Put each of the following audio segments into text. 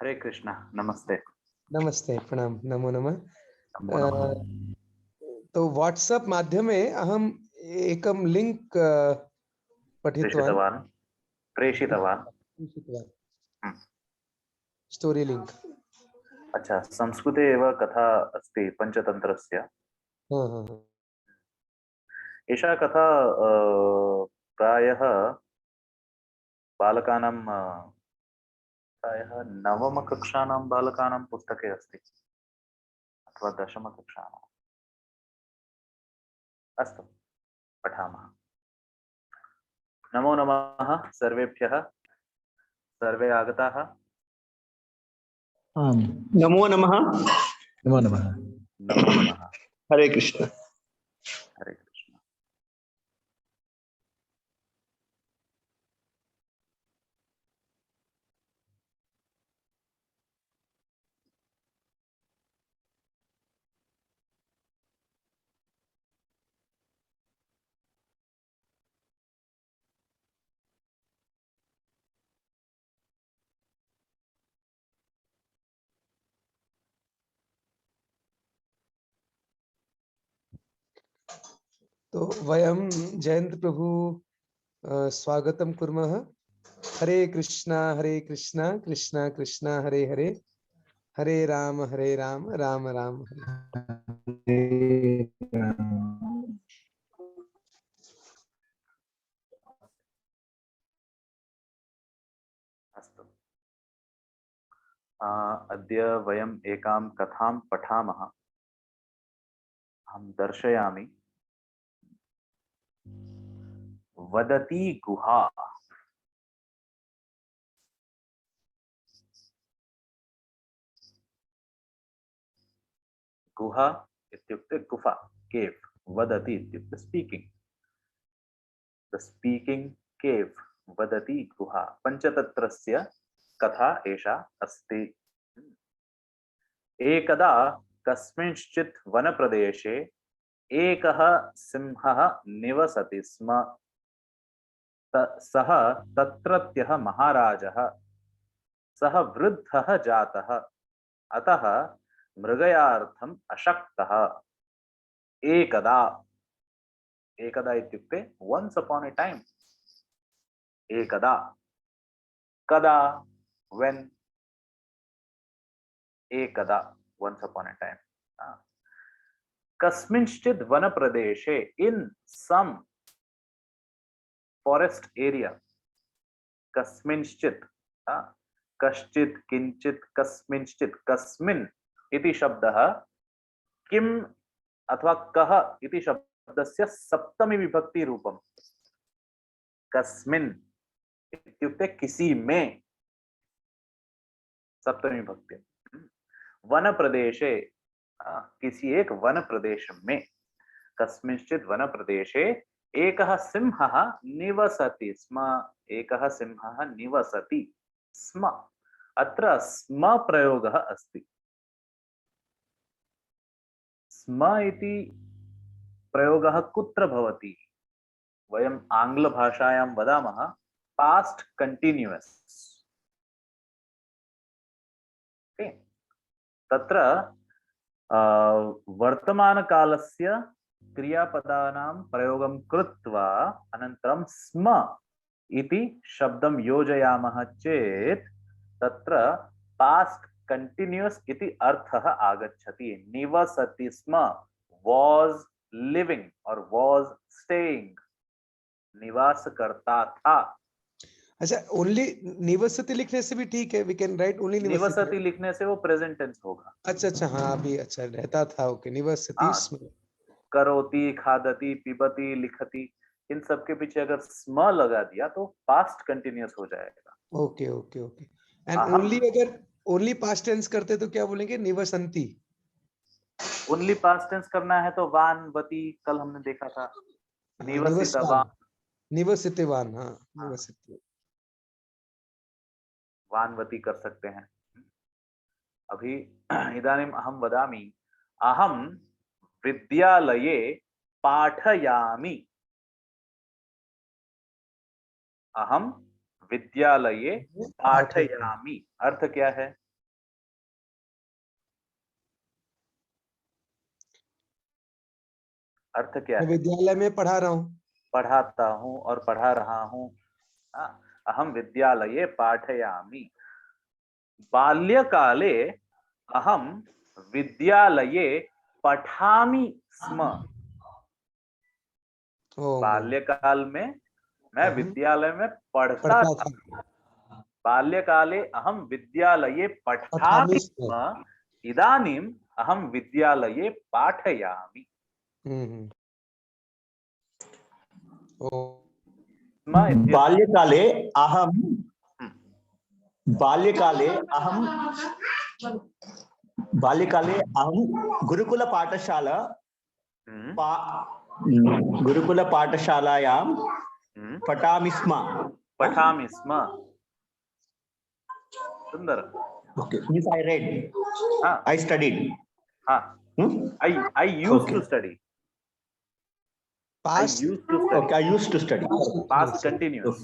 हरे कृष्णा, नमस्ते। नमस्ते, प्रणाम, नमो नमः। नमो नमः। तो व्हाट्सएप माध्यमे अहम् एकं लिङ्क् पठितवान्। प्रेषितवान्। प्रेषितवान्। हम्म। Story link. अच्छा, संस्कृते एव कथा अस्ति पञ्चतन्त्रस्य। हाँ, हाँ, हाँ। एषा कथा प्रायः बालकानां प्रायः नवमकक्षानां बालकानां पुस्तके अस्ति अथवा दशमकक्षानाम्। अस्तु, पठामः। नमो नमः सर्वेभ्यः। सर्वे आगताः? आम्। नमो नमः। नमो नमः। नमो नमः। हरे कृष्ण। हरे कृष्ण। तो वयं जयन्त प्रभु स्वागतं कुर्मः। हरे कृष्णा कृष्णा कृष्णा हरे हरे, हरे राम राम राम हरे। अस्तु। अद्य वयम् एकां कथां पठामः। अहं दर्शयामि। वदति गुहा। गुहा इत्युक्ते गुफा, केव्। वदति इत्युक्ते स्पीकिंग। द स्पीकिंग केव्, वदति गुहा। पञ्चतन्त्रस्य कथा एषा अस्ति। एकदा कस्मिंश्चित् वनप्रदेशे एकः सिंहः निवसति स्म। सः तत्रत्यः महाराजः। सः वृद्धः जातः, अतः मृगयार्थम् अशक्तः। एकदा, एकदा इत्युक्ते once upon a time. एकदा, कदा, when. एकदा, once upon a time. कस्मिंश्चित् वनप्रदेशे, in some forest area. कस्मिंश्चित्, कश्चित्, किंचित्, कस्मिंश्चित्। कस्मिन् इति शब्दः किम् अथवा कः इति शब्दस्य सप्तमी विभक्ति रूपम्। कस्मिन् इत्युक्ते किसी में, सप्तमी विभक्ति। वन प्रदेशे, किसी एक वन प्रदेश में। कस्मिंश्चित् वन प्रदेशे एकः सिंहः निवसति स्म। एकः सिंहः निवसति स्म। अत्र स्म प्रयोगः अस्ति। स्म इति प्रयोगः कुत्र भवति? वयम् आङ्ग्लभाषायां वदामः पास्ट कंटिन्यूअस। तत्र वर्तमानकालस्य क्रियापदानां प्रयोगं कृत्वा अनन्तरं स्म इति शब्दं योजयामः चेत् तत्र पास्ट कंटिन्यूअस इति अर्थः आगच्छति। निवसति स्म, was living or was staying, निवास करता था। अच्छा, ओनली निवसति लिखने से भी ठीक है, वी कैन राइट ओनली निवसति लिखने से वो प्रेजेंट टेंस होगा। अच्छा अच्छा, हाँ अभी अच्छा रहता था। ओके, निवसति स्म। करोति, खादति, पिबति, लिखति, इन सब के पीछे अगर स्म लगा दिया तो पास्ट कंटिन्यूअस हो जाएगा। Okay okay okay. And only अगर ओनली पास्ट टेंस करते तो क्या बोलेंगे? निवसंती। ओनली पास्ट टेंस करना है तो वानवती, कल हमने देखा था। निवसितवान, निवसितवान, हाँ निवसित। वानवती कर सकते हैं। अभी इदानीम् अहं वदामि, अहं विद्यालये पाठयामि। अहं विद्यालये पाठयामि, अर्थ क्या है? अर्थ क्या मैं है? विद्यालय में पढ़ा रहा हूँ। पढ़ाता हूँ और पढ़ा रहा हूँ। अहम विद्यालये पाठयामि। बाल्यकाले अहम विद्यालये पठामि स्म। बाल्यकाल में मैं विद्यालय में पढ़ता पढ़ता था। था। बाल्यकाले अहम विद्यालये पठामि पठामि स्म। स्म। इदानीम् अहम विद्यालये पाठयामि। स्म इत्यस्य बाल्यकाले अहम बाल्यकाले अहम गुरुकुलपाठशालायां पठामि स्म। पठामि स्म। सुंदर। Okay, means I read. I studied. I used to study. Past. I used to study. Okay, I used to study. Past continuous.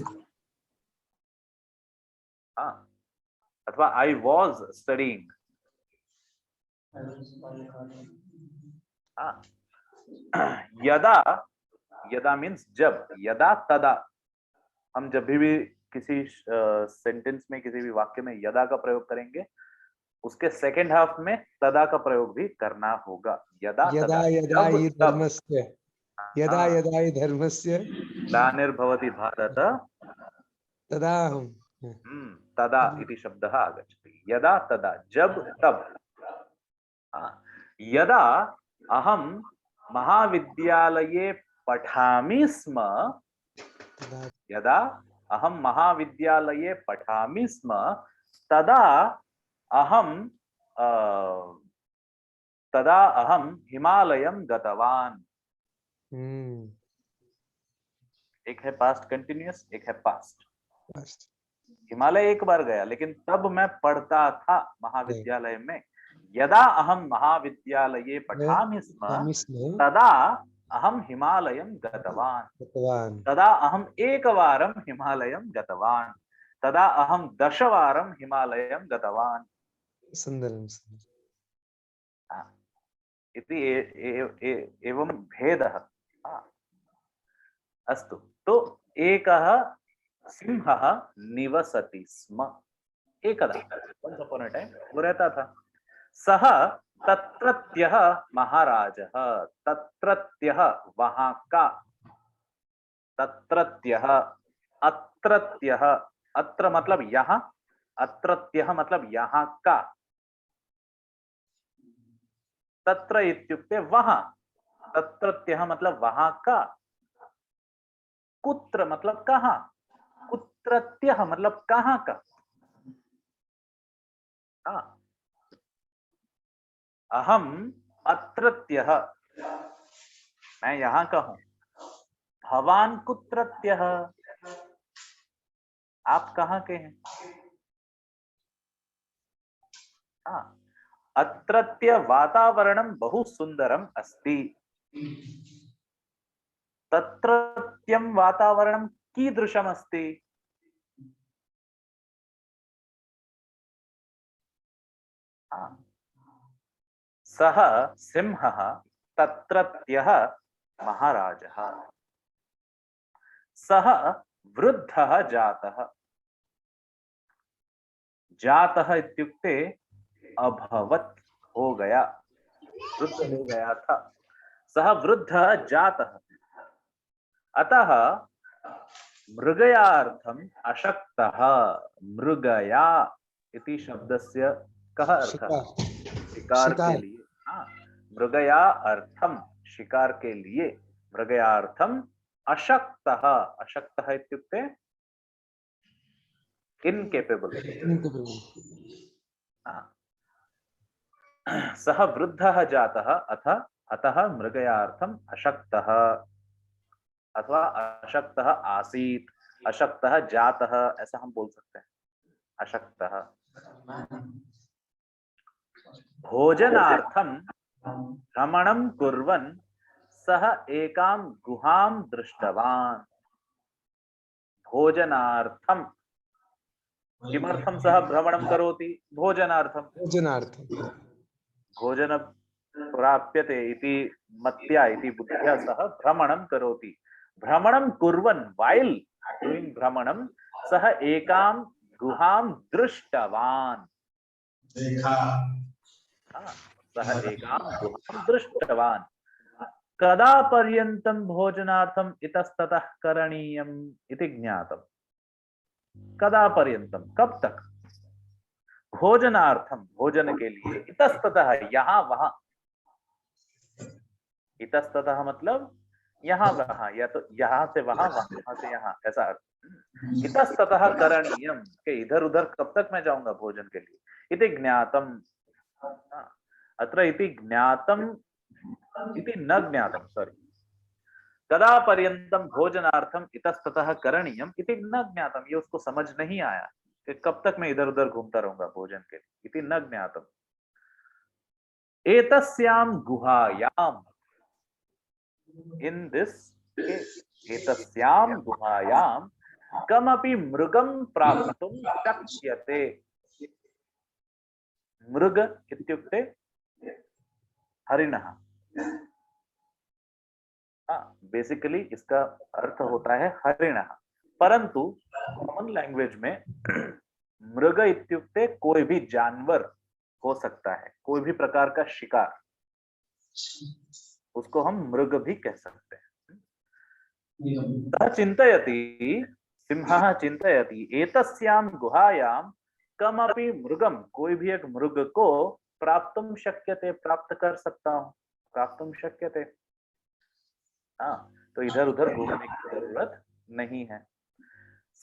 अथवा I was studying. यदा, यदा मीन्स जब, यदा तदा। हम जब भी किसी सेंटेंस में, किसी भी वाक्य में यदा का प्रयोग करेंगे, उसके सेकंड हाफ में तदा का प्रयोग भी करना होगा। यदा यदा यदा हि धर्मस्य, यदा यदा हि धर्मस्य ग्लानिर्भवति भारत तदा तदा इति शब्दः आगच्छति। यदा तदा, जब तब। यदा अहम महाविद्यालये पठामि स्म, यदा अहम महाविद्यालये पठामि स्म, तदा अहम हिमालयं गतवान्। एक है पास्ट कंटिन्यूअस, एक है पास्ट। हिमालय एक बार गया, लेकिन तब मैं पढ़ता था महाविद्यालय में। यदा अहम महाविद्यालये पठामि स्म तदा अहम हिमालयं गतवान्। तदा अहम एकवारं हिमालयं गतवान्। तदा अहम 10 वारं हिमालयं गतवान्। सुन्दरं। इति एवं भेदः। अस्तु, तो एकः सिंहः निवसति स्म। एकदा, once upon a time, वो रहता था। सः तत्रत्यः महाराजः। तत्रत्यः वहां का। तत्रत्यः, अत्रत्यः, अत्र मतलब यहाँ, अत्रत्यः मतलब यहाँ का। तत्र इत्युक्ते वहां, तत्रत्यः मतलब वहां का। कुत्र मतलब कहां, कुत्रत्यः मतलब कहां का। अहम अत्रत्यः, मैं यहां का हूं। भवान कुत्रत्यः, आप कहां के हैं। अत्रत्य वातावरणं बहु सुंदरम अस्ति। तत्रत्यं वातावरणं कीदृशम् अस्ति। सः सिंहः तत्रत्यः महाराजः। सः वृद्धः जातः। जातः इत्युक्ते अभवत्, हो गया, वृद्ध हो गया था। सः वृद्धः जातः। अतः मृगयार्थम् अशक्तः। मृगया इति शब्दस्य कः अर्थः। शिकार के लिए। मृगया अर्थम, शिकार के लिए। मृगयार्थम अशक्तः। अशक्तः इत्युक्ते इनकेपेबल। सः वृद्धः जातः अतः मृगयार्थम अशक्तः, अथवा अशक्तः आसीत्, अशक्तः जातः, ऐसा हम बोल सकते हैं। अशक्तः। भोजनार्थं भ्रमणं कुर्वन् सः एकां गुहां दृष्टवान्। भोजनार्थं, किमर्थं सः भ्रमणं करोति। भोजनार्थं। भोजनार्थं। भोजन प्राप्यते इति मत्या इति बुद्ध्या सह भ्रमणं करोति। भ्रमणं कुर्वन् while doing भ्रमणं सः एकां गुहां दृष्टवान्। सः एकां गुहां दृष्टवान्। कदा पर्यन्तं भोजनार्थम् इतस्ततः करणीयम् इति ज्ञातम्। कदा पर्यन्तं, कब तक? भोजनार्थम, भोजन के लिए, इतस्ततः यहाँ वहां। इतस्ततः मतलब यहाँ वहां, या तो यहाँ से वहां, वहां से यहाँ, ऐसा अर्थ। इतस्ततः करणीयम के इधर उधर कब तक मैं जाऊंगा भोजन के लिए। इति ज्ञातम, अत्र इति ज्ञातम इति न ज्ञातम, सॉरी। कदा पर्यंतम भोजनार्थम इतस्ततः करणीयम इति न ज्ञातम, ये उसको समझ नहीं आया कि कब तक मैं इधर उधर घूमता रहूंगा भोजन के लिए। इति न ज्ञातम। एतस्याम गुहायाम, इन दिस एतस्याम गुहायाम कमपि मृगं प्राप्तुं शक्यते। मृग इत्युक्ते हरिणः। बेसिकली इसका अर्थ होता है हरिणः, परंतु कॉमन लैंग्वेज में मृग इत्युक्ते कोई भी जानवर हो सकता है, कोई भी प्रकार का शिकार, उसको हम मृग भी कह सकते हैं। सः चिन्तयति, सिंहः चिन्तयति, एतस्यां गुहायां कमपि मृगम, कोई भी एक मृग को प्राप्तुं शक्यते, प्राप्त कर सकता हूं, प्राप्तुं शक्यते। तो इधर उधर घूमने की जरूरत नहीं है।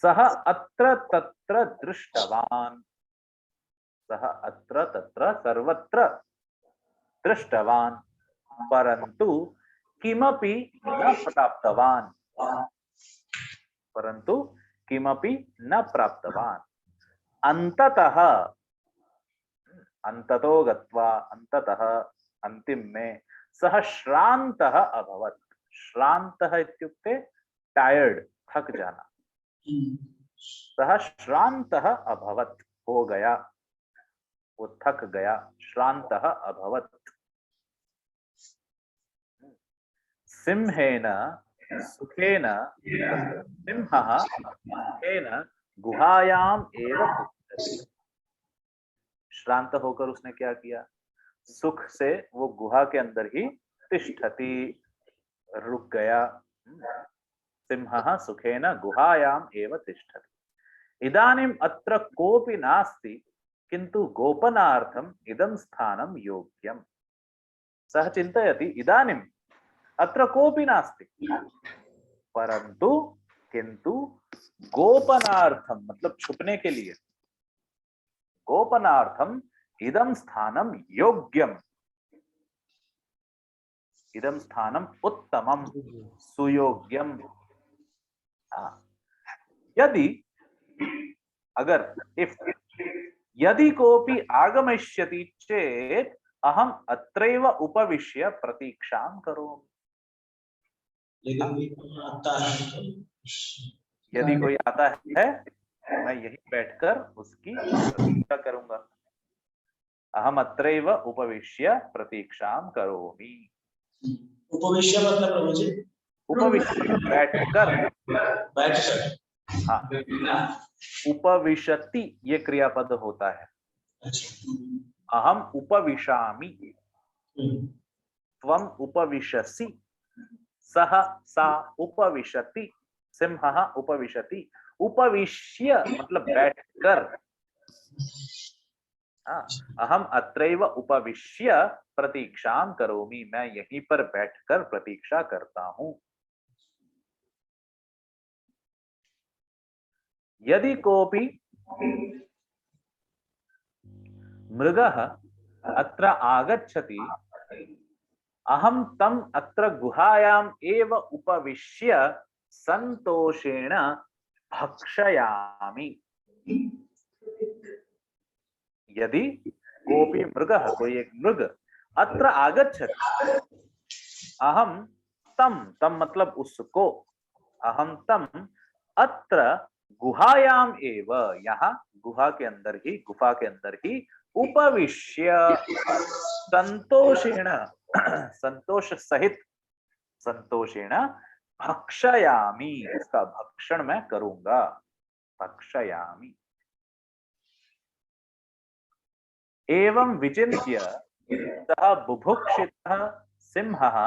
सः अत्र तत्र दृष्टवान, सः अत्र तत्र सर्वत्र दृष्टवान, परंतु किमपि न प्राप्तवान, परंतु किमपि न प्राप्तवान। अंततः, अंततो गत्वा, अंततः अंतिम में, सः श्रान्तः अभवत्। श्रान्तः इत्युक्ते टायर्ड, थक जाना। सः श्रान्तः अभवत्, हो गया, वो थक गया, श्रान्तः अभवत्। सिंहेन सुखेन, सिंहः सुखेन गुहायाम एव तिष्ठति। श्रांत होकर उसने क्या किया? सुख से वो गुहा के अंदर ही तिष्ठति, रुक गया। सिंहः सुखेन गुहायाम एव तिष्ठति। इदानीम् अत्र कोऽपि नास्ति, किन्तु गोपनार्थम् इदं स्थानं योग्यम्। सः चिन्तयति, इदानीम् अत्र कोऽपि नास्ति, परंतु किंतु गोपनार्थम मतलब छुपने के लिए, गोपनार्थम इदं स्थानम योग्यम, इदं स्थानम उत्तमम सुयोग्यम। यदि, अगर, इफ, यदि कोऽपि आगमिष्यति चेत् अहम अत्रैव उपविश्य प्रतीक्षां करोमि। यदि कोई आता है मैं यहीं बैठकर उसकी प्रतीक्षा करूंगा। अहम अत्रैव उपविश्य प्रतीक्षां करोमि। उपविश्य मतलब मुझे उपविश्य बैठकर, हाँ, उपविशति ये क्रियापद होता है। अहम उपविशामि, त्वम उपविशसि, सः सा उपविशति, सिंहः उपविशति। उपविश्य मतलब बैठकर। अहम अत्रैव उपविश्य प्रतीक्षां करोमि, मैं यहीं पर बैठकर प्रतीक्षा करता हूं। यदि कोऽपि मृगः अत्र आगच्छति, अहम तम अत्र गुहायाम एव उपविश्य संतोषेण भक्षयामि। यदि कोऽपि मृगः, कोई एक मृग अत्र आगच्छति, अहम तम, तम मतलब उसको, अहम तम अत्र गुहायाम एव, यहाँ गुहा के अंदर ही, गुफा के अंदर ही, उपविश्य संतोषेण संतोष सहित, संतोषेण भक्षयामि, इसका भक्षण मैं करूंगा, भक्षयामि। एवं विचिन्त्य सः बुभुक्षितः सिंहः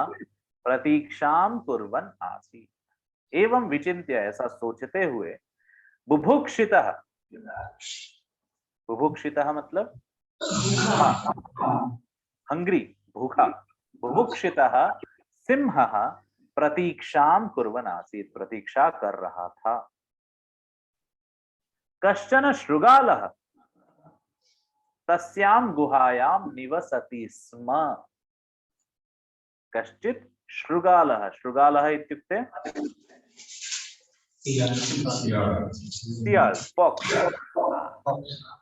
प्रतीक्षां कुर्वन् आसीत्। एवं विचिन्त्य, ऐसा सोचते हुए, बुभुक्षितः, बुभुक्षितः मतलब हंग्री, भूखा, बुभुक्षितः सिंहः प्रतीक्षां कुर्वन् आसीत्, प्रतीक्षा कर रहा था। कश्चन शृगालः तस्यां गुहायां निवसति स्म। कश्चित् शृगालः, शृगालः इत्युक्ते सियाल, फॉक्स।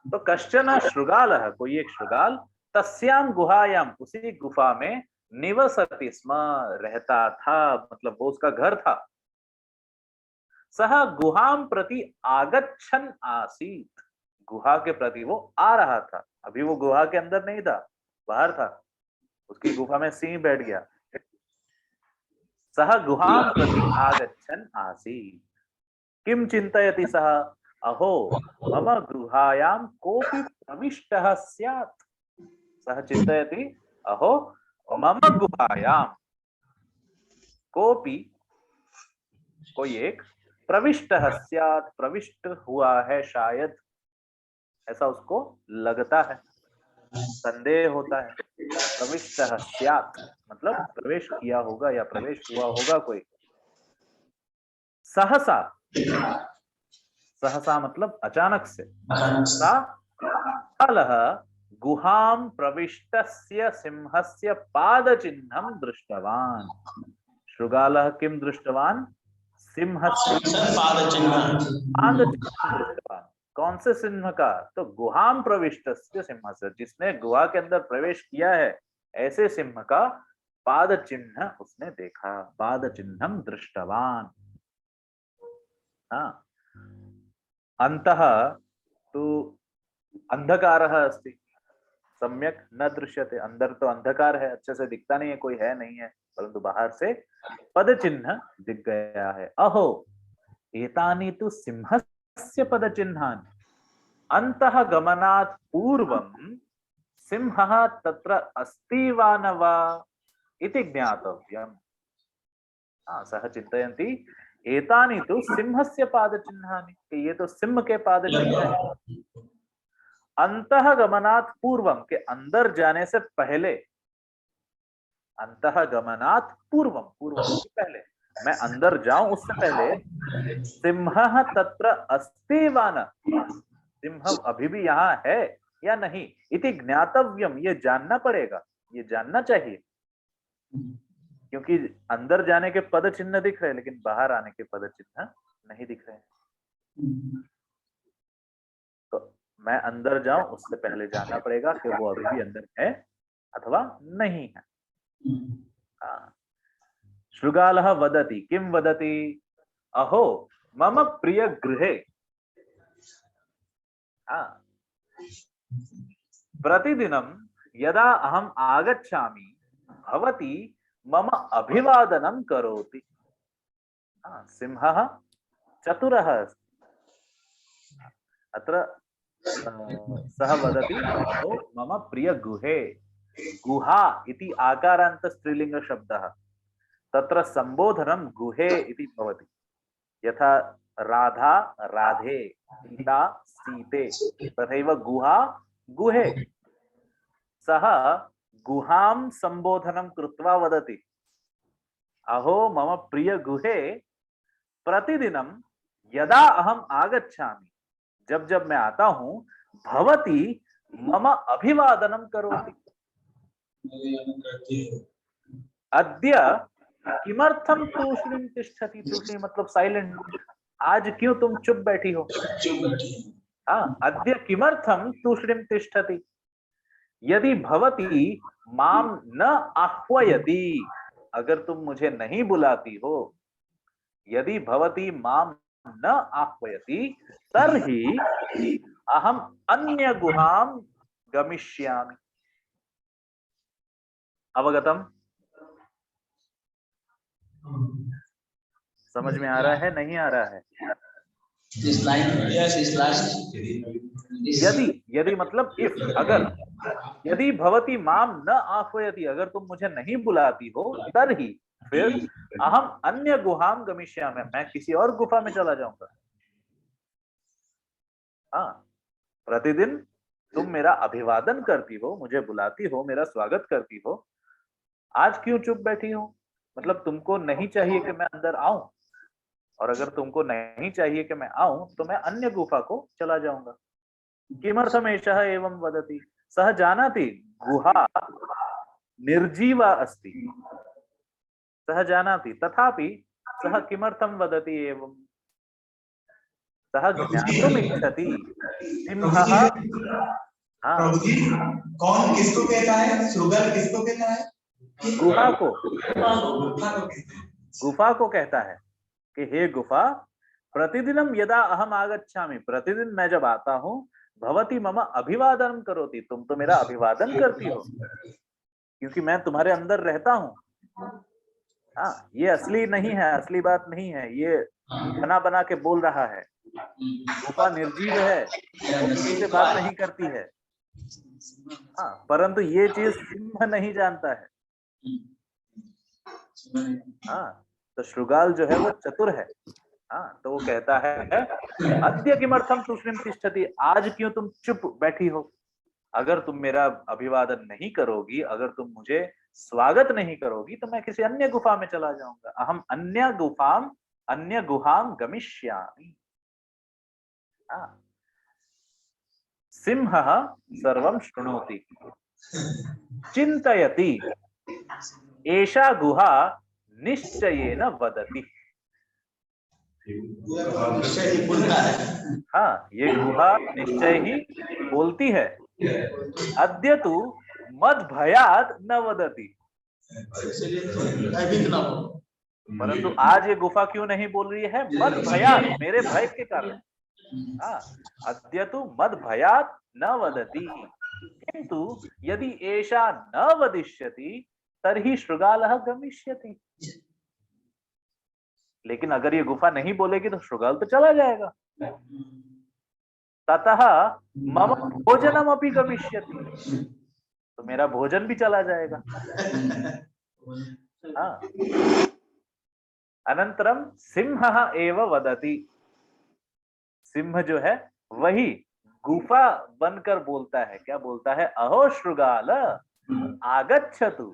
तो कश्चन शृगालः, कोई एक शृगाल, तस्यां गुहायां, उसी गुफा में, निवसति स्म, रहता था, मतलब वो उसका घर था। सः गुहां प्रति आगच्छन् आसीत्, गुहा के प्रति वो आ रहा था। अभी वो गुहा के अंदर नहीं था, बाहर था, उसकी गुफा में सिंह बैठ गया। सः गुहां प्रति आगच्छन् आसीत्। किं चिन्तयति सः? अहो मम गुहायां कोऽपि प्रविष्टः स्यात्। सः चिन्तयति, अहो मम गुहायां कोऽपि, कोई एक, प्रविष्टः स्यात्, प्रविष्ट हुआ है शायद, ऐसा उसको लगता है, संदेह होता है। प्रविष्टः स्यात् मतलब प्रवेश किया होगा या प्रवेश हुआ होगा कोई। सहसा, सहसा मतलब अचानक से। सा शृगालः गुहां प्रविष्टस्य सिंहस्य पादचिह्नं दृष्टवान्। शृगालः किं दृष्टवान्? सिंहस्य पादचिह्नं दृष्टवान्। कौन से सिंह का? तो गुहां प्रविष्टस्य सिंहस्य, जिसने गुहा के अंदर प्रवेश किया है, ऐसे सिंह का पाद चिन्ह उसने देखा, पाद चिन्हं दृष्टवान्। हाँ, अंतः तो अंधकारः अस्ति, सम्यक न दृश्यते। अंदर तो अंधकार है, अच्छे से दिखता नहीं है, कोई है नहीं है, परंतु बाहर से पद चिन्ह दिख गया है। अहो एतानि तु सिंहस्य पद चिन्हानि, अंतः गमनात् पूर्वं सिंहः तत्र अस्ति वा न वा इति ज्ञातव्यम्। सः चिन्तयन्ति, एतानि तु सिंहस्य पादचिह्नानि, ये तो सिंह के पादचिह्न हैं। अंतः गमनात् पूर्वम, के अंदर जाने से पहले, अंतः गमनात् पूर्वम, पूर्वम से पहले, मैं अंदर जाऊं उससे पहले, सिंहः तत्र अस्ति वा न, सिंह अभी भी यहाँ है या नहीं, इति ज्ञातव्यम, ये जानना पड़ेगा, ये जानना चाहिए। क्योंकि अंदर जाने के पद चिन्ह दिख रहे हैं, लेकिन बाहर आने के पद चिन्ह नहीं दिख रहे हैं। तो मैं अंदर जाऊं उससे पहले जानना पड़ेगा कि वो अभी भी अंदर है अथवा नहीं है। शृगालः वदति, किं वदति? अहो मम प्रिय गृहे प्रतिदिनं यदा अहम आगच्छामि भवती मम अभिवादनं करोति। सिंहः चतुरः अस्ति। अत्र सः वदति, अहो मम प्रिय गृहे, गुहा इति आकारान्त स्त्रीलिंग शब्दः, तत्र संबोधनं गुहे इति भवति। यथा राधा राधे, सीता सीते, तथैव गुहा गुहे। सः गुहां संबोधनं कृत्वा वदति, अहो मम प्रिय गुहे प्रतिदिनं यदा अहम आगच्छामि, जब जब मैं आता हूं, भवती मम अभिवादनं करोति। अद्य किमर्थम तूष्णीं तिष्ठति? तूष्णीं मतलब साइलेंट, आज क्यों तुम चुप बैठी हो? अद्य किमर्थम तूष्णीं तिष्ठति? यदि भवती माम न आह्वयति, अगर तुम मुझे नहीं बुलाती हो, यदि भवती माम न आह्वयति तर्हि अहम अन्य गुहां गमिष्यामि। अवगतम? समझ में आ रहा है, नहीं आ रहा है? यदि मतलब इफ, अगर, यदि भवती माम न आह्वयति, अगर तुम मुझे नहीं बुलाती हो, तर्हि, फिर अहम अन्य गुहाम गमिष्यामि, मैं किसी और गुफा में चला जाऊंगा। हाँ, प्रतिदिन तुम मेरा अभिवादन करती हो, मुझे बुलाती हो, मेरा स्वागत करती हो, आज क्यों चुप बैठी हो? मतलब तुमको नहीं चाहिए कि मैं अंदर आऊं, और अगर तुमको नहीं चाहिए कि मैं आऊं तो मैं अन्य गुफा को चला जाऊंगा। किमर्थम एषः एवं वदति? सः जानाति गुहा निर्जीवा अस्ति, सः जानाति, तथापि सः किमर्थम वदति एवं? सः ज्ञातुम् इच्छति। सिंहः, हाँ, प्रभु जी, कौन किसको कहता है? श्रुगल किसको कहता है? गुहा को, गुफा गुफा को कहता है कि हे गुफा, प्रतिदिनम यदा अहम आगच्छामि, प्रतिदिन मैं जब आता हूँ, भवती मम अभिवादन करोति, तुम तो मेरा अभिवादन करती हो, क्योंकि मैं तुम्हारे अंदर रहता हूँ। हाँ, ये असली नहीं है, असली बात नहीं है, ये बना बना के बोल रहा है। गुफा निर्जीव है, वो किसी से बात नहीं करती है। हाँ, परंतु ये चीज सिंह नहीं जानता है। हाँ, तो श्रुगाल जो है वो चतुर है। हाँ, तो वो कहता है अद्य किमर्थम तूष्णीम तिष्ठति, आज क्यों तुम चुप बैठी हो? अगर तुम मेरा अभिवादन नहीं करोगी, अगर तुम मुझे स्वागत नहीं करोगी, तो मैं किसी अन्य गुफा में चला जाऊंगा। अहम अन्य गुहाम गमिष्यामि। हाँ, सिंहः सर्वं शृणोति, चिन्तयति, एषा गुहा निश्चयेन वदति। हाँ, ये गुहा निश्चय ही बोलती है। अद्य तु मद भयात् न वदति, परंतु आज ये गुफा क्यों नहीं बोल रही है? मद भयात्, मेरे भय के कारण। हाँ, अद्य तु मद भयात् न वदति, किंतु यदि एषा न वदिष्यति तर्हि श्रुगालः गमिष्यति। लेकिन अगर ये गुफा नहीं बोलेगी तो श्रुगाल तो चला जाएगा। ततः मम भोजनम अपि गमिष्यति, तो मेरा भोजन भी चला जाएगा। हाँ, अनंतरम सिंहः एव वदति, सिंह जो है वही गुफा बनकर बोलता है। क्या बोलता है? अहो श्रुगाल आगच्छतु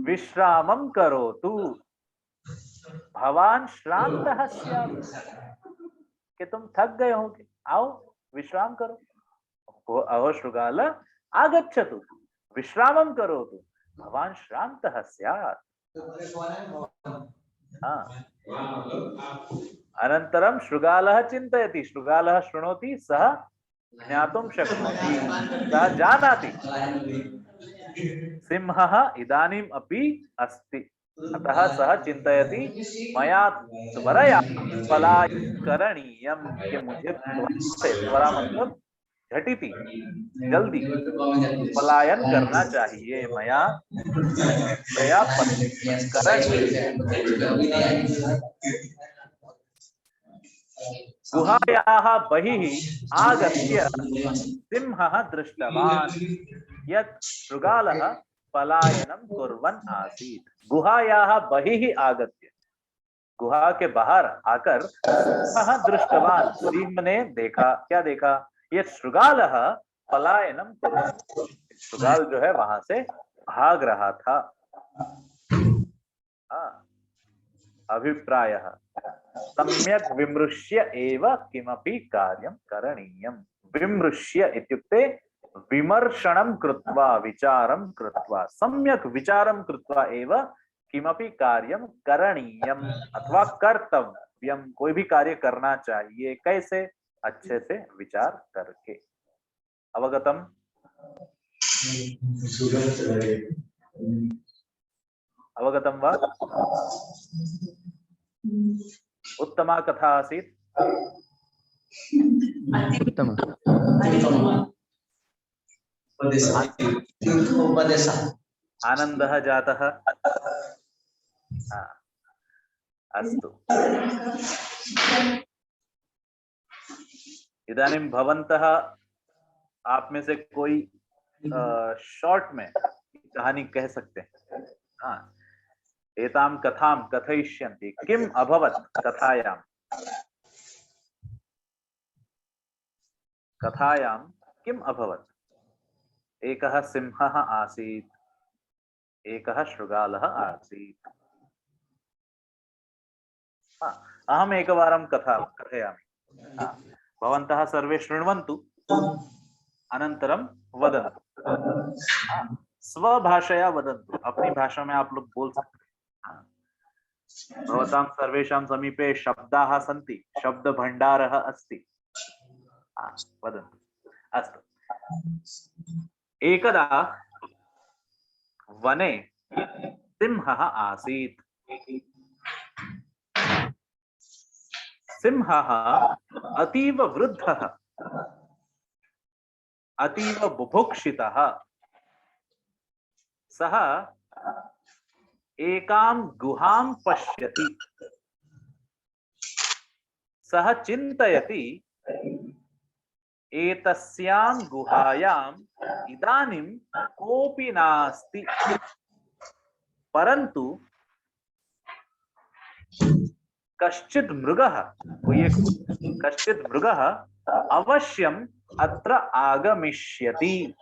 विश्रामं करोतु भवान श्रान्तः स्यात्, कि तुम थक गए होंगे, आओ विश्राम करो। अहो श्रुगाल आगच्छतु विश्रामं करोतु भवान श्रान्तः स्यात्। हाँ, अनन्तरं श्रुगालः चिन्तयति, श्रुगालः शृणोति, सः ज्ञातुं शक्नोति, सः जानाति सिंहः इदानीम् अपि अस्ति, अतः सः चिन्तयति मया त्वरया पलायनं करणीयं, कि मुझे त्वरा मतलब झटिति, जल्दी पलायन करना चाहिए, मया त्वरया पलायनं करणीयम्। गुहायाः बहिः आगत्य सिंहः दृष्टवान् यत् श्रुगालः पलायनं कुर्वन् आसीत्। गुहायाः बहिः आगत्य, गुहा के बाहर आकर सिंहः दृष्टवान्, सिंह ने देखा। क्या देखा? यत् श्रुगालः पलायनं कुर्वन्, श्रुगाल जो है वहां से भाग रहा था। अभिप्रायः सम्यक् विमृश्य एव किमपि कार्यं करणीयम्। विमृश्य इत्युक्ते विमर्शनं कृत्वा, विचारं कृत्वा, सम्यक् विचारं कृत्वा एव किमपि कार्यं करणीयम् अथवा कर्तव्यम। कोई भी कार्य करना चाहिए, कैसे? अच्छे से विचार करके। अवगतम? अवगतम वा? उत्तमा कथा आसीत्। आनंदः जातः। अस्तु। इदानीं भवन्तः आप में से कोई शॉर्ट में कहानी कह सकते हैं। हाँ, एतां कथां कथयिष्यन्ति। किम् अभवत् कथायां? कथायां किम् अभवत्? एकः सिंहः आसीत्, एकः शृगालः आसीत्। अहम् एकवारं कथा कथयामि। भवन्तः सर्वे शृण्वन्तु, अनन्तरं वदन्तु। स्वभाषया वदन्तु, अपनी भाषा में आप लोग बोल सकते हैं। भवतां सर्वेषां समीपे शब्दाः सन्ति, शब्दभण्डारः अस्ति। वदन्तु। अस्तु। एकदा वने सिंहः आसीत्। सिंहः अतीव वृद्धः, अतीव बुभुक्षितः। सः एकां गुहां पश्यति। सः चिन्तयति, एतस्यां गुहायाम् इदानीं कोऽपि नास्ति, परन्तु कश्चित् मृगः अवश्यम् अत्र आगमिष्यति।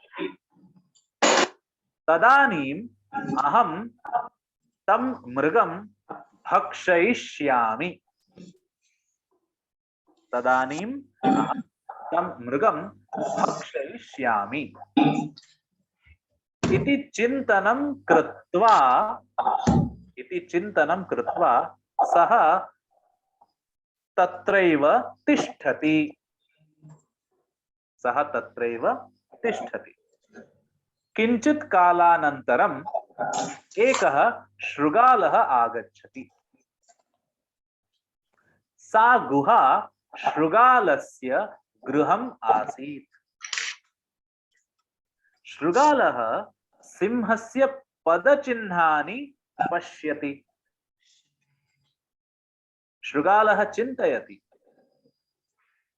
तदानीम् अहं तं मृगं भक्षयिष्यामि। तदानीम् अहं तं मृगं भक्षयिष्यामि इति चिन्तनं कृत्वा सः तत्रैव तिष्ठति। किञ्चित् कालानन्तरम् एकः शृगालः आगच्छति। सा गुहा शृगालस्य गृहम् आसीत्। शृगालः सिंहस्य पदचिह्नानि पश्यति। शृगालः चिन्तयति,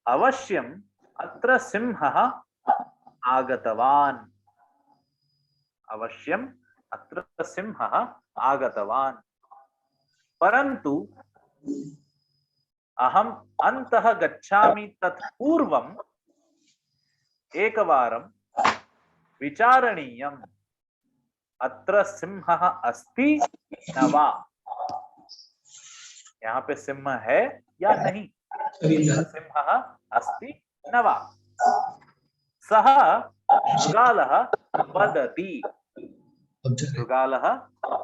अवश्यम् अत्र सिंहः आगतवान्। परन्तु अहम् अन्तः गच्छामि तत् पूर्वम् एकवारं विचारणीयम्, अत्र सिंहः अस्ति न वा? यहाँ पे सिंह है या नहीं? सिंहः अस्ति न वा? सः शृगालः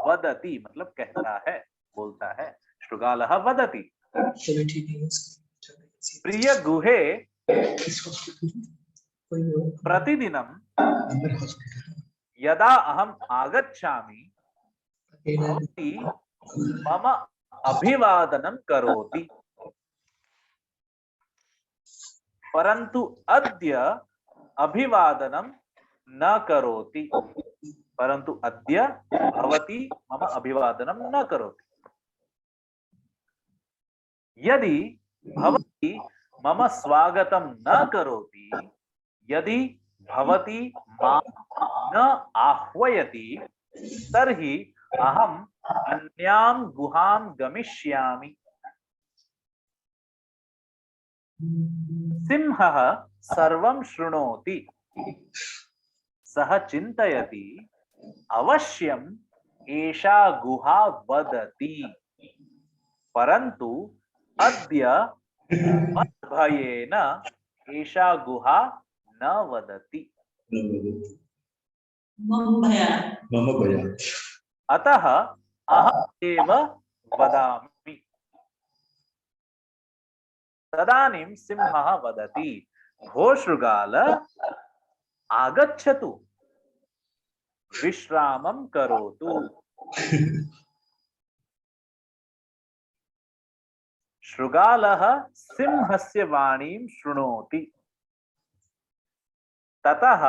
वदति मतलब कहता है, बोलता है। शृगालः वदति, प्रिय गुहे, प्रतिदिनं यदा अहम् आगच्छामि भवती मम अभिवादनं करोति, परन्तु अद्य अभिवादनं न करोति। भवती मम अभिवादनं न करोति। यदि भवती मम स्वागतं न करोति, यदि भवती मां न आह्वयति, तर्हि अहम् अन्यां गुहां गमिष्यामि। सिंहः सर्वं शृणोति। सः चिन्तयति, अवश्यम् एषा गुहा वदति, परन्तु अद्य मद्भयेन एषा गुहा न वदति। अतः अहम् एव वदामि। तदानीं सिंहः वदति, भो शृगाल, आगच्छतु, विश्रामं करोतु। शृगालः सिंहस्य वाणीं शृणोति, ततः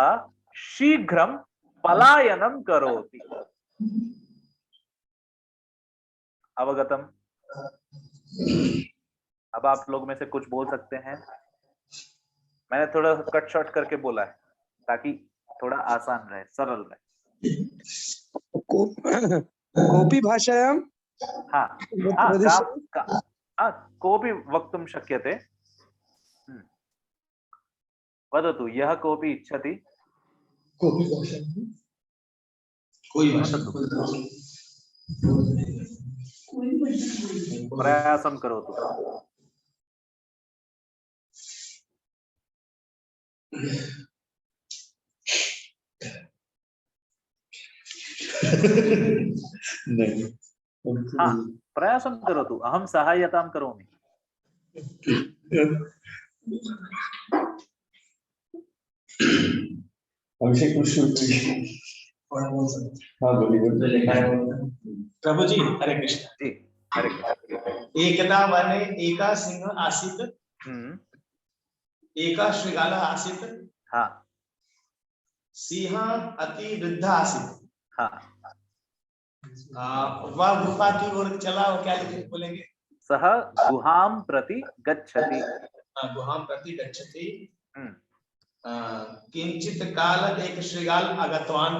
शीघ्रं पलायनं करोति। अवगतम। अब आप लोग में से कुछ बोल सकते हैं। मैंने थोड़ा कट शॉर्ट करके बोला है ताकि थोड़ा आसान रहे, सरल रहे। कोऽपि भाषायां हाँ कोऽपि वक्तुं शक्यते। वदतु यः कोऽपि इच्छति। कोऽपि भाषायां कोई भाषा प्रयासं करोतु। नहीं। हाँ प्रयासं करोतु, अहं सहायतां करोमि। अभिषेक हाँ बोलिए। प्रभु जी हरे कृष्ण। जी हरे कृष्ण। एकदा वने एका सिंह आसीत्। एका शृगाल आसीत्। हाँ सिंह अति वृद्ध आसीत्। हाँ वह गुफा की ओर चला और क्या बोलेंगे? सः गुहां प्रति गच्छति। गुहां प्रति गच्छति। किंचित काल एक शृगाल आगतवान्।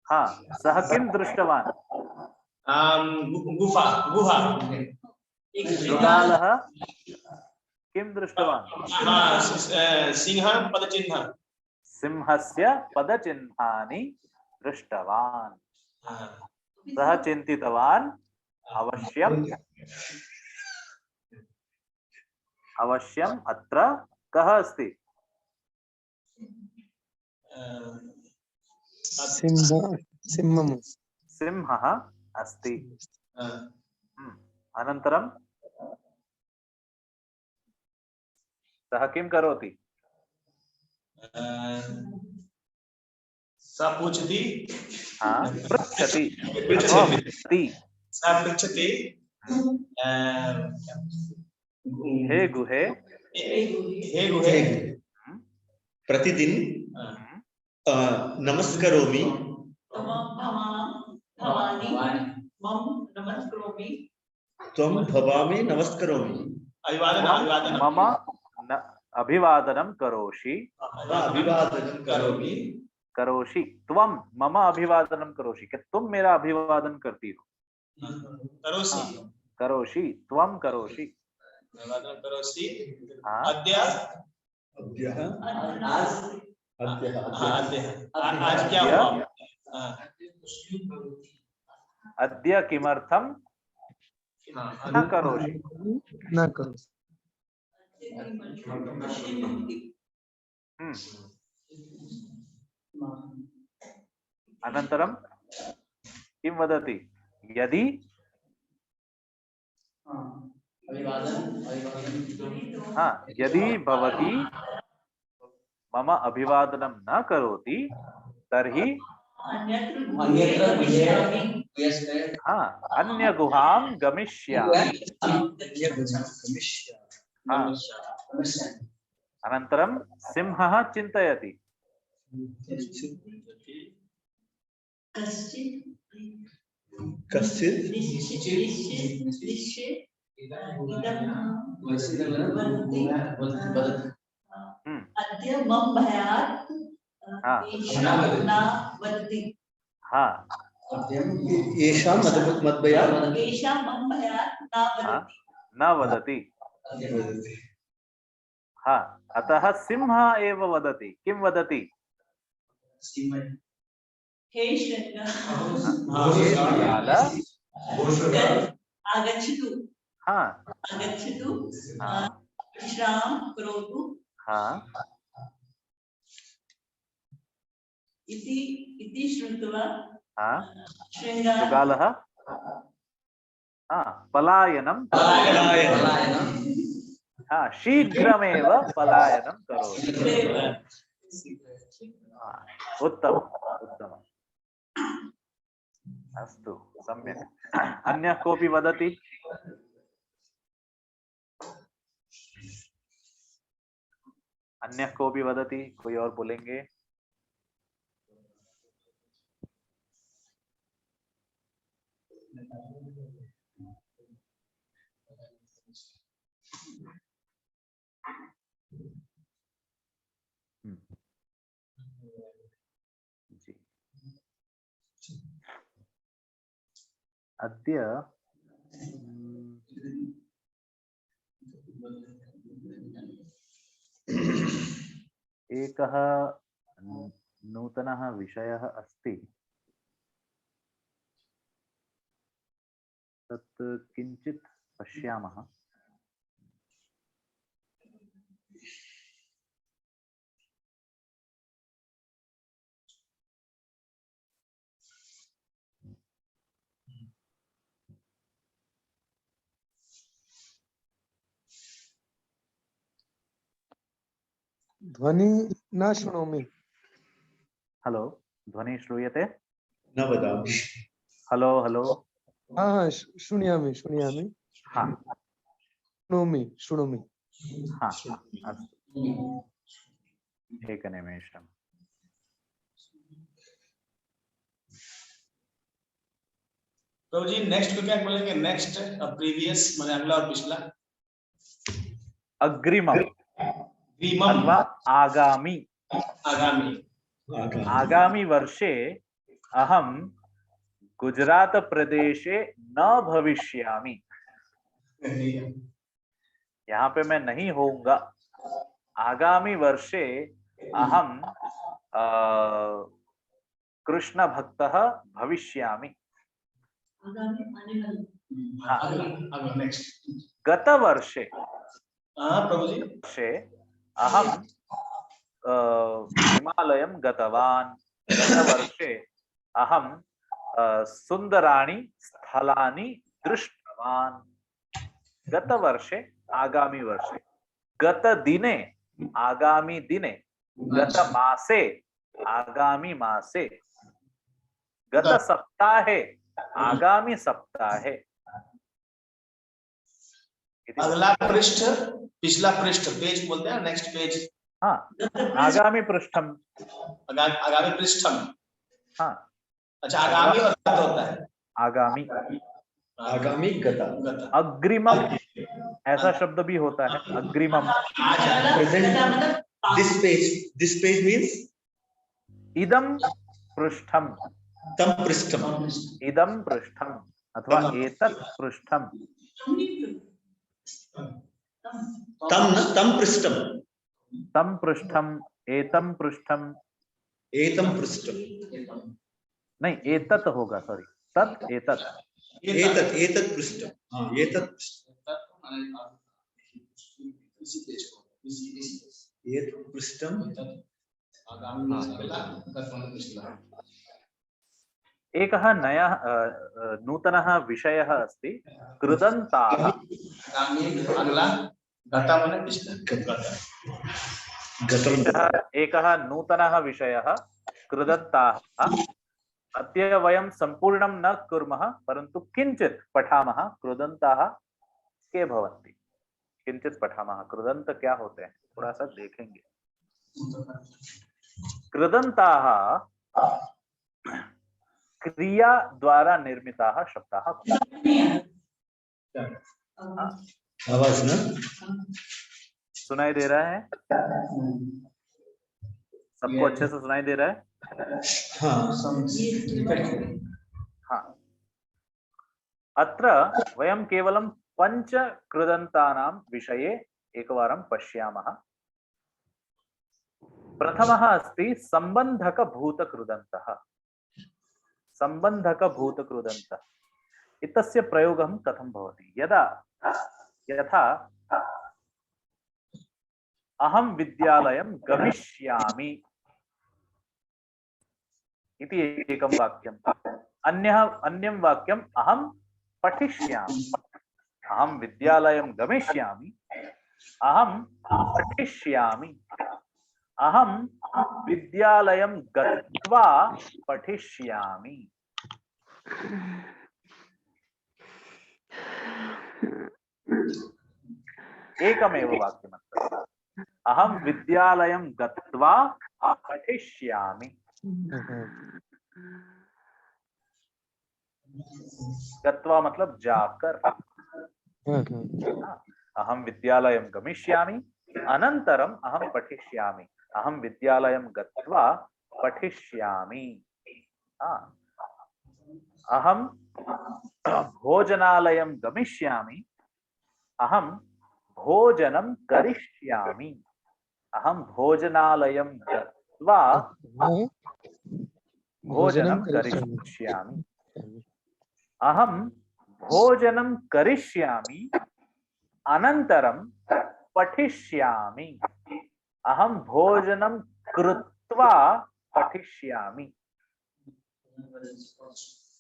हाँ सः किं दृष्टवान्? गुहा। शृगालः किं दृष्टवान्? सिंह पदचिह्न। सिंहस्य पदचिह्नानि दृष्टवान्। सः चिन्तितवान् अवश्यम् अत्र कः अस्ति? सिंहः अस्ति। अनन्तरं सः किं करोति? सा पूछति। पृच्छति। पृच्छति। हे गुहे। हे गुहे। प्रतिदिन नमस्करोमि। त्वं भवामि नमस्करोमि। मम अभिवादनं करोषि। अभिवादनं करोमि। करोषि त्वं मम अभिवादनं करोषि, कि तुम मेरा अभिवादन करती हो। करोषि त्वं करोषि। अभिवादनं करोषि। अद्य आज क्या हुआ? अद्य किमर्थं न करोषि? न करोषि। अनन्तरं किं वदति? यदि यदि भवती मम अभिवादनं न करोति तर्हि अन्य गुहां गमिष्यामि। अनन्तरं सिंहः चिन्तयति। अद्य मम भयात् एषा न वदति। एषा मम भयात् न वदति। अतः सिंहः एव वदति। किं वदति? हे शृगाल आगच्छतु। आगच्छतु विश्राम करोतु। इति श्रुत्वा शृगालः पलायनं शीघ्रमेव पलायनं करोति। उत्तमम् उत्तमम्। अस्तु सम्यक्। अन्यः कोऽपि वदति? अन्यः कोऽपि वदति? कोई और बोलेंगे? जी अद्य एकः नूतनः विषयः अस्ति तत् किञ्चित् पश्यामः। ध्वनि न शृणोमि। हेलो, ध्वनि श्रूयते? न वदामि। Hello hello. हाँ शृणोमि शृणोमि। हाँ शृणोमि शृणोमि। हाँ अस्तु, एकनिमेषम्। प्रभु जी नेक्स्ट को क्या बोलेंगे? नेक्स्ट प्रीवियस माने अगला और पिछला। अग्रिमम् अथवा आगामी। आगामी वर्षे अहं गुजरात प्रदेशे न भविष्यामि। यहाँ पे मैं नहीं होऊंगा। आगामी वर्षे अहं कृष्ण भक्तः भविष्यामि। गत वर्षे अहं हिमालयं गतवान्। गत वर्षे अहं सुन्दराणि स्थलानि दृष्टवान्। गत वर्षे आगामी वर्षे, गत दिने आगामी दिने, गत मासे आगामी मासे, गत सप्ताहे आगामी सप्ताहे। अगला पृष्ठ पिछला पृष्ठ पेज बोलते हैं, नेक्स्ट पेज। हाँ, आगामी पृष्ठम। आगामी पृष्ठम। हाँ अच्छा, आगामी और गत होता है। आगामी आगामी गत। अग्रिमम ऐसा शब्द भी होता है, अग्रिमम। प्रेजेंट। दिस पेज मींस इदम पृष्ठम। तम पृष्ठम। इदम पृष्ठम अथवा एतत् पृष्ठम। तम पृष्ठम। तम पृष्ठम, एतम पृष्ठम। एतम पृष्ठम नहीं, एतत् होगा, सॉरी, तत् एतत्। एतत् एतत् पृष्ठम। हां, एतत् एतत् पृष्ठम। एकः नयः नूतनः विषयः अस्ति, कृदन्ताः। अगला गता माने पिछला। एकः नूतनः विषयः कृदन्ताः। अद्य वयं संपूर्णं न कुर्मः, परन्तु किञ्चित् पठामः। कृदन्ताः के भवन्ति, किञ्चित् पठामः। कृदन्त क्या होते हैं थोड़ा सा देखेंगे। कृदन्ताः क्रिया द्वारा निर्मिताः शब्दाः। आवाज ना सुनाई दे रहा है? सबको अच्छे से सुनाई दे रहा है? हाँ। अत्र वयं केवलं पंच कृदन्तानां विषये एकवारं पश्यामः। प्रथमः अस्ति सम्बन्धकभूतकृदन्तः। सम्बन्धकभूतकृदन्तः इत्यस्य प्रयोगः कथं भवति? यथा अहं विद्यालयं गमिष्यामि इति एकं वाक्यम्। अन्यं वाक्यम् अहं पठिष्यामि। अहं विद्यालयं गमिष्यामि, अहं पठिष्यामि, अहं विद्यालयं गत्वा पठिष्यामि। एकमेव वाक्यमस्ति, अहं विद्यालयं गत्वा पठिष्यामि। गत्वा मतलब जाकर। अहम विद्यालयं गमिष्यामि अनन्तरम् अहं पठिष्यामि। अहम विद्यालयं गत्वा पठिष्यामि। अहम भोजनालयं गमिष्यामि अहम भोजनं करिष्यामि। अहम भोजनालयं गत्वा भोजनं करिष्यामि। अहम भोजनं करिष्यामि अनन्तरं पठिष्यामि। अहम भोजनं कृत्वा पठिष्यामि।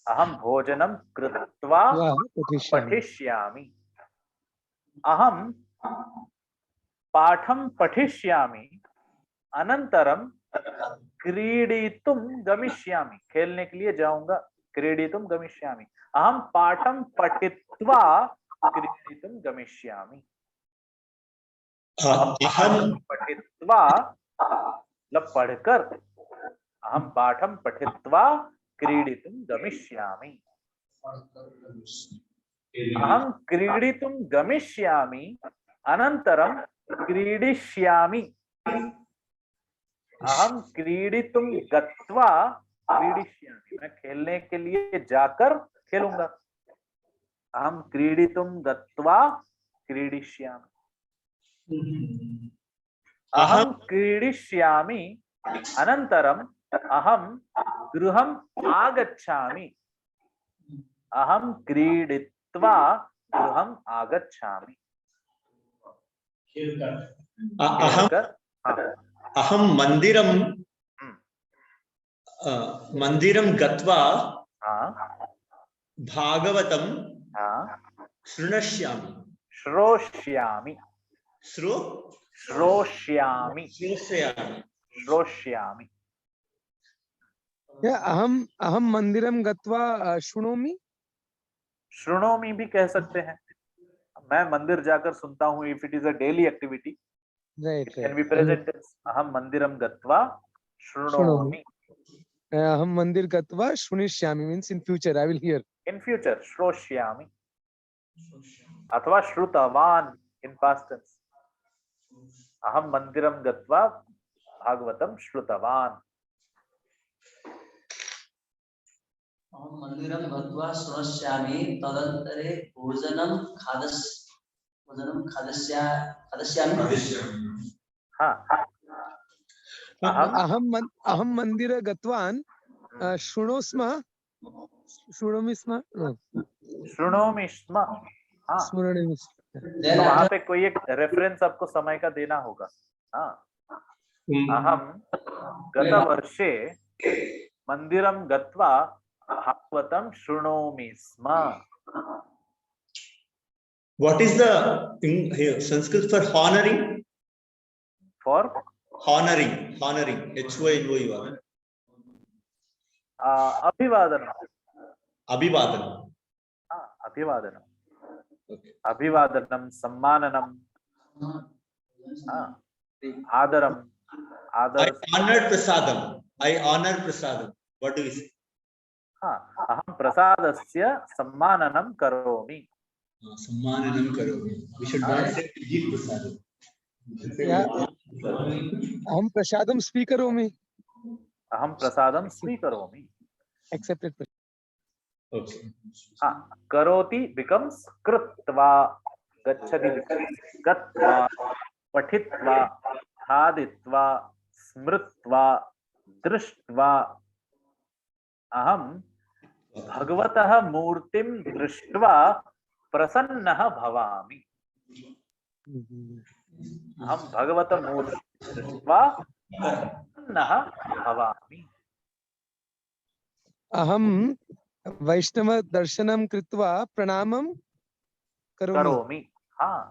अहम भोजनं कृत्वा पठिष्यामि। अहम पाठं पठिष्यामि अनन्तरं क्रीडितुं गमिष्यामि। खेलने के लिए जाऊंगा। क्रीडितुं गमिष्यामि। अहम पाठं पठित्वा क्रीडितुं गमिष्यामि। अहम पठित्वा मतलब पढ़कर। अहम पाठं पठित्वा क्रीडितुं गमिष्यामि। अहम क्रीडितुं गमिष्यामि अनन्तरं क्रीडिष्यामि। अहम क्रीडितुं गत्वा क्रीडिष्यामि। मैं खेलने के लिए जाकर खेलूंगा। अहम क्रीडितुं गत्वा क्रीडिष्यामि। अहम क्रीडिष्यामि अनन्तरं अहम गृहम् आगच्छामि। अहम क्रीडित्वा गृहम् आगच्छामि। अहम मंदिरं गत्वा भागवतं शृणुष्यामि। श्रोष्यामि। श्रोष्यामि। श्रोष्यामि। अहम मंदिरं गत्वा शृणोमि। शृणोमि भी कह सकते हैं। मैं मंदिर जाकर सुनता हूँ। If it is a daily activity can be present tense. अहम मंदिरं गत्वा शृणोमि। अहम मंदिर गत्वा शृणुष्यामि means in future I will hear. In future श्रोष्यामि अथवा श्रुतवान इन पास्ट टेंस। अहम मंदिरं गत्वा भागवतं श्रुतवान। अहम मंदिरं गत्वा शृणुष्यामि तदन्तरे भोजनं खादिष्यामि। हाँ। अहम मंदिर गत्वान् शृणोमि स्म। हाँ। तो वहां पे कोई एक रेफरेंस आपको समय का देना होगा। हाँ। अहम गतवर्षे मंदिरं गत्वा भागवतं शृणोमि स्म। What is the Sanskrit for honoring? For honoring, HONORING. अभिवादनम। अभिवादनम। हाँ, अभिवादनम। Okay. अभिवादनम, सम्माननम, आदरम, आदर। I honor prasadam. What do you say? हाँ, अहम प्रसादस्य सम्माननं करोमि। सम्माननं करोमि। We should not say give prasadam. अहम प्रसादं स्वीकरोमि। अहम प्रसादं स्वीकरोमि। Accepted. Okay. हाँ, करोति becomes कृत्वा, गच्छति becomes गत्वा, पठित्वा, खादित्वा, स्मृत्वा, दृष्ट्वा। अहम भगवतः मूर्तिं दृष्ट्वा प्रसन्नः भवामि। अहम भगवतः मूर्तिं दृष्ट्वा प्रसन्नः भवामि। अहम वैष्णव दर्शनं कृत्वा प्रणामं करोमि। हाँ,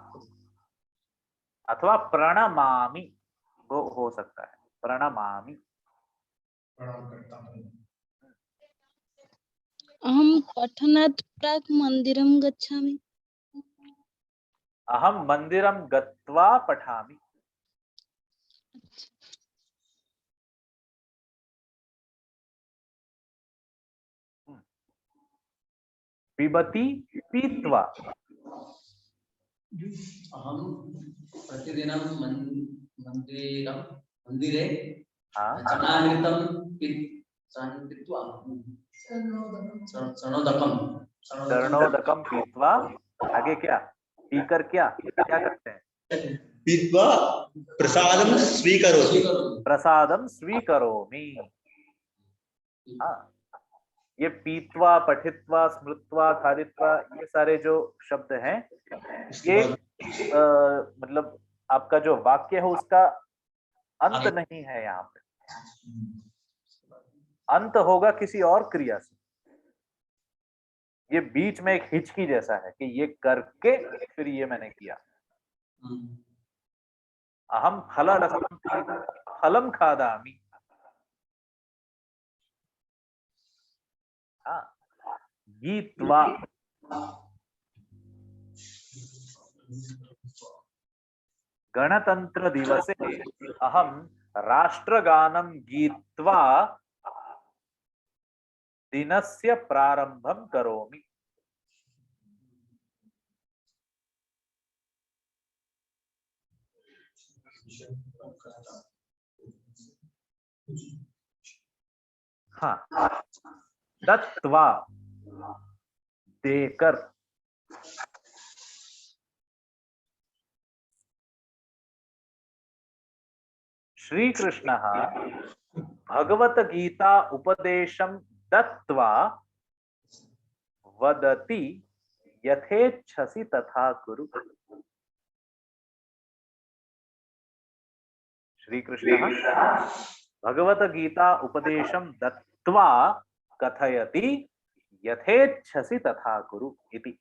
अथवा प्रणमामि वो हो सकता है। प्रणमामि। अहम पठनात् प्राक् मंदिरं गच्छामि। अहम मंदिरं गत्वा पठामि। पिबति पीत्वा। अहम प्रतिदिनं मंदिरे चनामृतं पीत्वा चरणोदकम पीत्वा। आगे क्या पीकर क्या करते हैं? पीत्वा प्रसादम स्वीकरोमि। प्रसादम स्वीकरोमि। हाँ, ये पीत्वा, पठित्वा, स्मृत्वा, खादित्वा, ये सारे जो शब्द हैं, ये मतलब आपका जो वाक्य है उसका अंत नहीं है। यहाँ पे अंत होगा किसी और क्रिया से। ये बीच में एक हिचकी जैसा है कि ये करके फिर ये मैंने किया। अहम फलरसं फलम खादामि। हाँ, गीत्वा। गणतंत्र दिवसे अहम राष्ट्रगानं गीत्वा दिनस्य प्रारंभं करोमि। हाँ, दत्वा देकर। श्री कृष्ण भगवत गीता उपदेशं दत्वा वदति यथेच्छसि तथा कुरु। श्री कृष्ण भगवत गीता उपदेशं दत्वा कथयति यथेच्छसि तथा कुरु इति।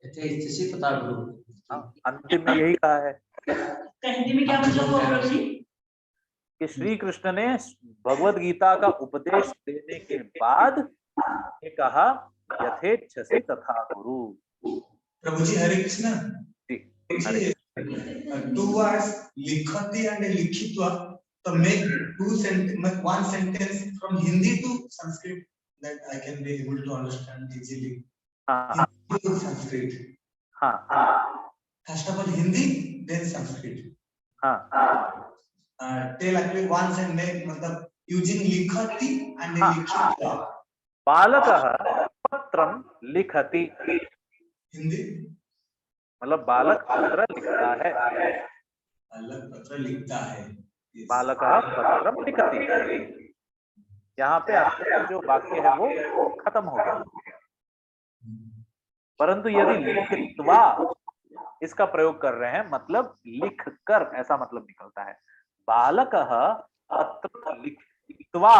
यथेच्छसि तथा कुरु। अंतिम में यही कहा है। हिंदी में क्या मतलब हुआ प्रभु जी? कि श्री कृष्ण ने भगवत गीता का उपदेश देने के बाद ये कहा यथेच्छसि तथा कुरु। प्रभु जी हरे Krishna ji. two words likhati and likhitva, to make one sentence from Hindi to Sanskrit that I can be able to understand easily. Hindi to Sanskrit. First of all Hindi, then Sanskrit. Tell actually one sentence मतलब using likhati and likhitva. बालकः पत्रं लिखति। हिंदी मतलब बालक पत्र लिखता है। बालक पत्र लिखता है। बालकः पत्रं लिखति। यहाँ पे आपका जो वाक्य है वो खत्म हो गया। परंतु यदि लिखित्वा इसका प्रयोग कर रहे हैं, मतलब लिख कर, ऐसा मतलब निकलता है। बालकः पत्रं लिखित्वा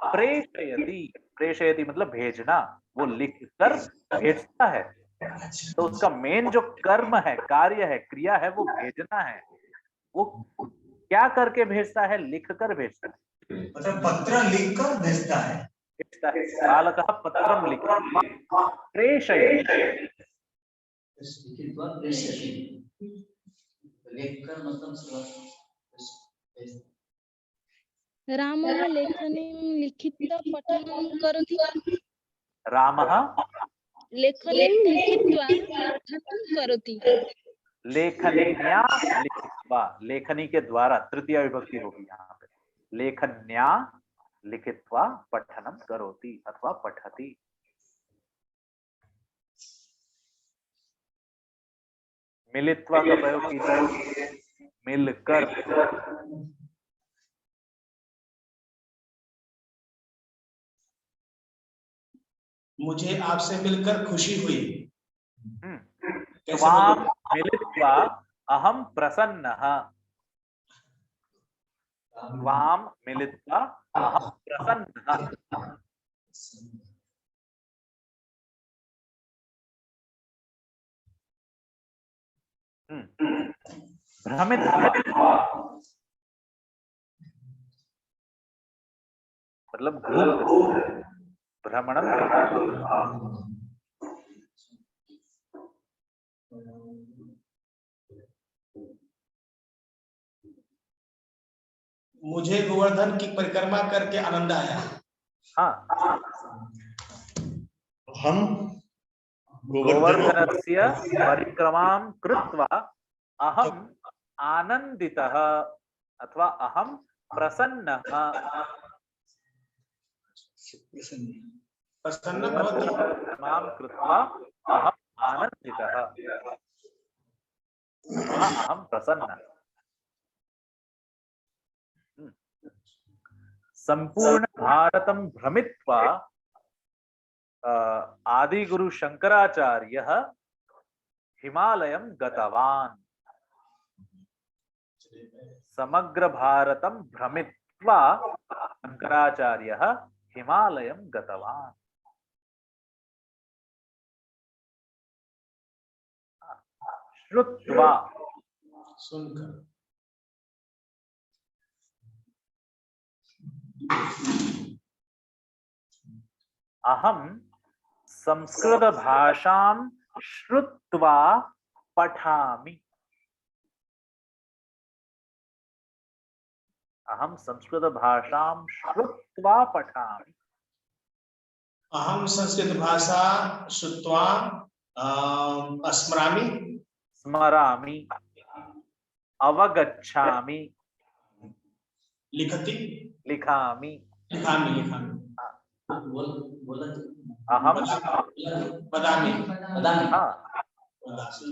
प्रेषयति। प्रेषयति मतलब भेजना, वो लिख कर भेजता है। तो उसका मेन जो कर्म है, कार्य है, क्रिया है, वो भेजना है। वो क्या करके भेजता है? लिख कर भेजता है। मतलब पत्र लिख कर भेजता है। बालकः पत्रं लिखित्वा प्रेषयति। रामः लेखनीं लिखित्वा पठनं करोति। रामः लेखनीं लिखित्वा पठनं करोति। लेखन्या लिखित्वा, लेखनी के द्वारा तृतीय विभक्ति होगी यहाँ पे। लेखन्या लिखित्वा पठनं करोति अथवा पठति। मिलित्वा का प्रयोग कीजिए, मिलकर। मुझे आपसे मिलकर खुशी हुई। त्वां मिलित्वा अहम प्रसन्नः। त्वां मिलित्वा अहम प्रसन्नः। भ्रमित्वा मतलब घूम, भ्रमणम। मुझे गोवर्धन की परिक्रमा करके आनंद आया। हाँ, हम गोवर्धनस्य परिक्रमां कृत्वा अहम् आनन्दितः अथवा अहं प्रसन्नः प्रसन्न भवति परिक्रमां कृत्वा अहम् आनन्दितः अथवा अहं प्रसन्नः। संपूर्ण भारतं भ्रमित्वा आदिगुरु शंकराचार्यः हिमालयं गतवान्। समग्र भारतं भ्रमित्वा शंकराचार्यः हिमालयं गतवान्। श्रुत्वा सुनकर अहं संस्कृत भाषां श्रुत्वा पठामि। अहं संस्कृत भाषां श्रुत्वा पठामि। अहम संस्कृत भाषा श्रुत्वा स्मरामि स्मरामि अवगच्छामि लिखति लिखामि लिखामि लिखामि अहं वदामि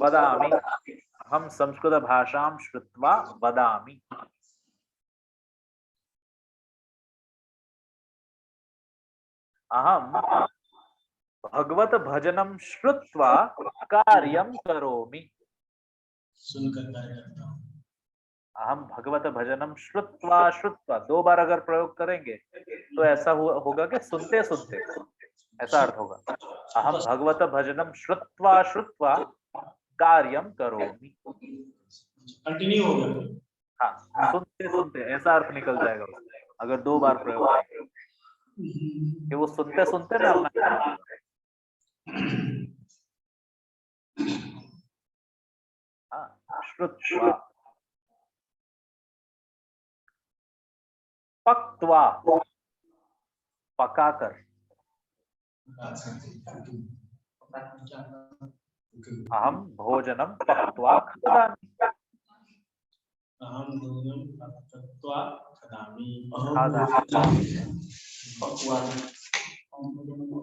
वदामि अहं संस्कृत भाषां श्रुत्वा वदामि। अहं भगवत भजनं श्रुत्वा कार्यं करोमि। सुनकर कार्य करता हूँ। अहम भगवत भजनम श्रुत्वा श्रुत्वा दो बार अगर प्रयोग करेंगे तो ऐसा होगा कि सुनते सुनते, ऐसा अर्थ होगा। अहम भगवत भजनम श्रुत्वा श्रुत्वा कार्यम करोमि। कंटिन्यू होगा। हाँ, सुनते सुनते ऐसा अर्थ निकल जाएगा अगर दो बार प्रयोग करेंगे कि वो सुनते सुनते मैं अपना श्रुत्वा। पक्त्वा पकाकर, अहम भोजनम पक्त्वा खादामि। अहम भोजनं पक्त्वा खादामि।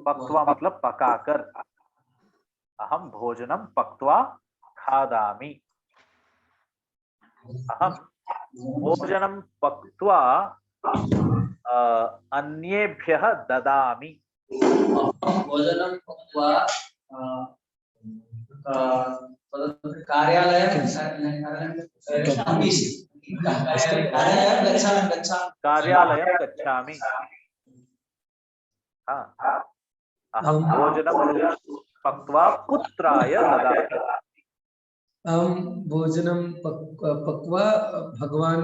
पक्त्वा मतलब पकाकर। अहम भोजनम पक्त्वा खादामि। अहम भोजनम पक्त्वा अन्येभ्यः ददामि। भोजनं पक्त्वा कार्यालयं गच्छामि। अहम भोजनं पक्त्वा पुत्राय ददामि। अहम भोजनं पक्वा भगवान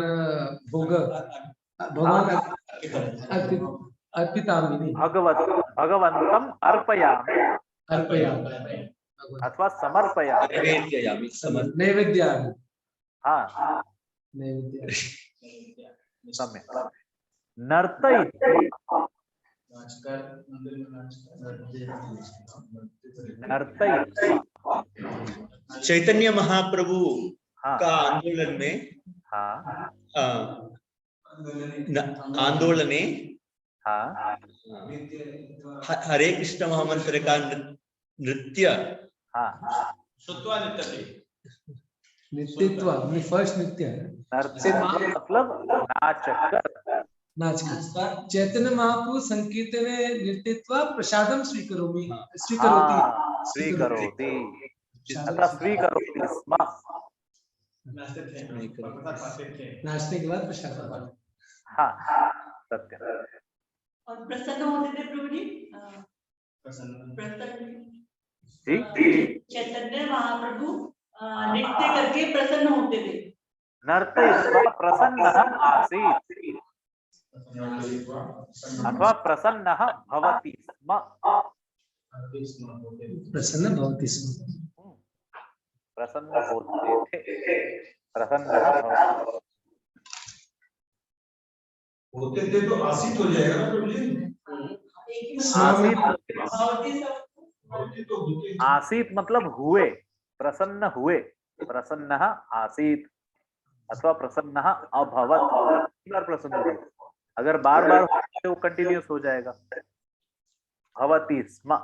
अर्पितामि। भगवन्तम् अर्पयामि अथवा समर्पयामि। नैवेद्यामि। हाँ, सम्यक्। नर्तयित्वा चैतन्य महाप्रभु का आंदोलन में आंदोलने हरे कृष्ण महामंत्र का नृत्य नृत्यत्व फर्स्ट नृत्य मतलब नाचकर चैतन्य महाप्रभु संकीर्तने नृत्यत्वा प्रसादं स्वीकरोति स्म। नाचने के बाद प्रसाद। हाँ, सत्य। और प्रसन्न होते थे प्रभु जी। प्रसन्न जी चैतन्य महाप्रभु नृत्य करके प्रसन्न होते थे। नर्तयित्वा प्रसन्नः आसीत् अथवा प्रसन्नः भवति स्म। प्रसन्न भवति स्म। प्रसन्न होते थे, प्रसन्नः होते थे तो आसित हो जाएगा ना प्रभु जी। आसीत मतलब हुए, प्रसन्न हुए, प्रसन्न आसीत अथवा प्रसन्न अभवत, बार प्रसन्न हुए। अगर बार बार तो वो कंटिन्यूस हो जाएगा। भवति स्म,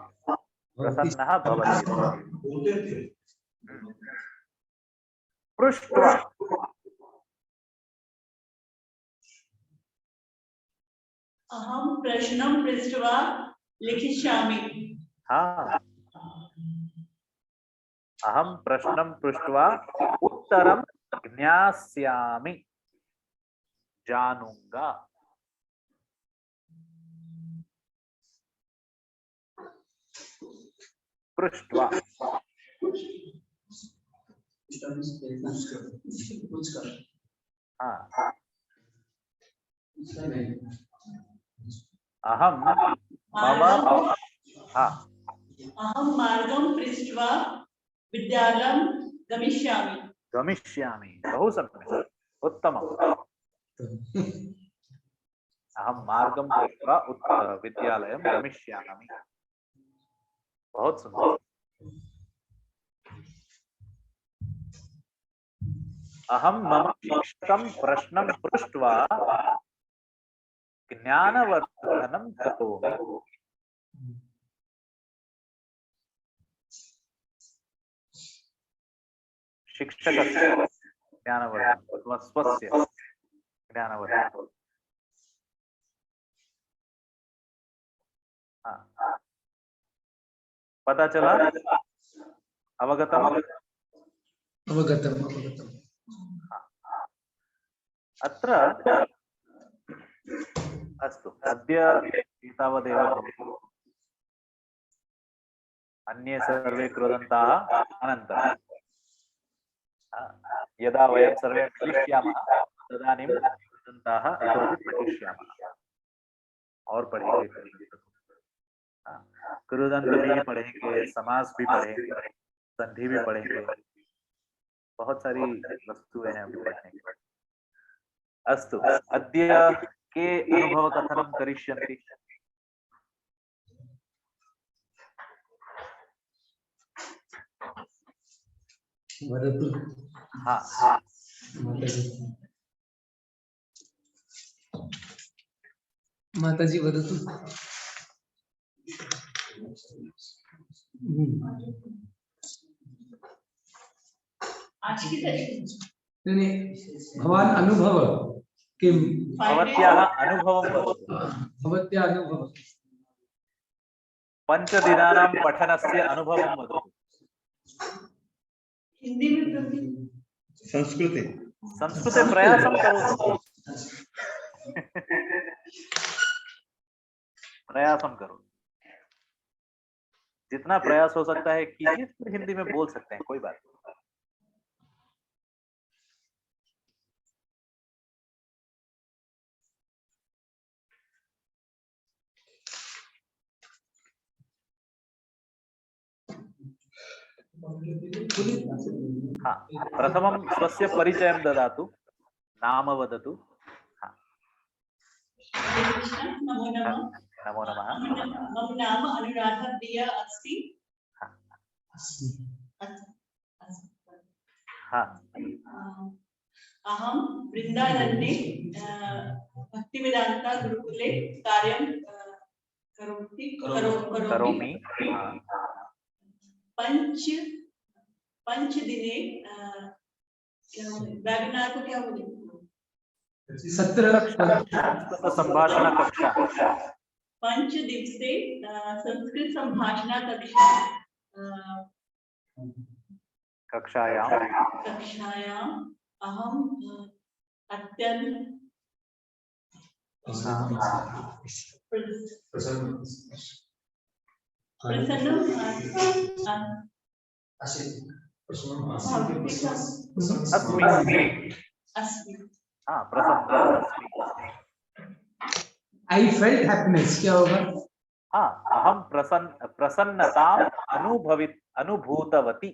प्रसन्न भवति स्म। पृष्ट्वा, अहम प्रश्नं पृष्ट्वा लिखिष्यामि। हाँ, अहम प्रश्नं पृष्ट्वा उत्तरं ज्ञास्यामि, जानूंगा। पृष्ट्वा, हाँ, अहम मम, हाँ, अहम मार्गं पृष्ट्वा विद्यालयं गमिष्यामि। गमिष्यामि, बहु सम्यक्, उत्तमम्। अहम मार्गं पृष्ट्वा विद्यालयं गमिष्यामि, बहुत सुंदर। अहम मम शिक्षकं प्रश्नं पृष्ट्वा ज्ञानवर्धनं करोमि। शिक्षकस्य ज्ञानवर्धनं अथवा स्वस्य ज्ञानवर्धनं। हाँ, पता चला? अवगतम्? अवगतम्, अवगतम्। अत्र अस्तु, अद्य एतावदेव भवतु। अन्ये सर्वे कृतन्ताः अनन्तरं यदा वयं सर्वे मिलिष्यामः तदानीं कृतन्ताः इतोपि पठिष्यामः और पढ़ेंगे। कृदंत भी पढ़ेंगे, समास भी पढ़ेंगे, संधि भी पढ़ेंगे, बहुत सारी वस्तुएं हैं अभी पढ़ने की। अस्तु, अद्य के अनुभव कथनं करिष्यन्ति? वदतु। हाँ, माताजी वदतु। आज की सेशन भवान् अनुभव किं? भवत्याः अनुभवं वदतु। भवत्याः अनुभव। पञ्चदिनानां पठनस्य अनुभवं वदतु। हिंदी में प्रभु। संस्कृते संस्कृते प्रयासं करोतु। प्रयासं करो, जितना प्रयास हो सकता है कीजिए, फिर हिंदी में बोल सकते हैं, कोई बात नहीं। हाँ, प्रथमं स्वस्य परिचयं ददातु, नाम वदतु। हाँ, नमो नमः। नमो नमः। मम नाम अनुराधा प्रिया अस्ति। हाँ, अहं वृन्दारण्ये भक्तिवेदान्त गुरुकुले कार्यं करोमि। पंच दिने वेबिनार को क्या बोले? सत्र संभाषण कक्षा। 5 दिवसे संस्कृत संभाषण कक्षा कक्षायां अहम अत्यंत I felt happiness. क्या होगा? हाँ, अहम प्रसन्नताम अनुभूतवती,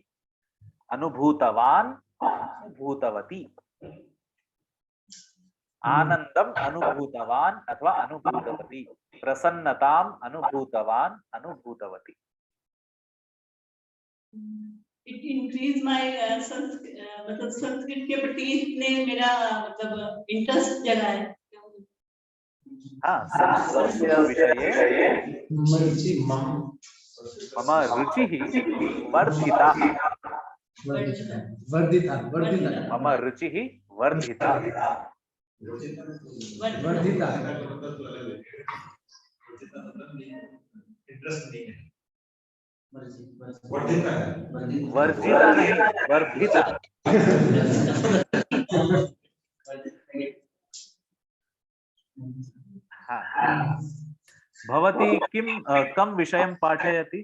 अनुभूतवान, अनुभूतवती, आनंदम अनुभूतवान अथवा अनुभूतवती, प्रसन्नताम अनुभूतवान, अनुभूतवती। इट इंक्रीज माय मतलब संस्कृत के प्रति इसने मेरा मतलब इंटरेस्ट जगा है। हाँ, संस्कृतस्य विषये मम रुचिः वर्धिता। मम रुचिः वर्धिता। वर्जिता नहीं, वर्धिता। हाँ। भवती किं कं विषयं पाठयति?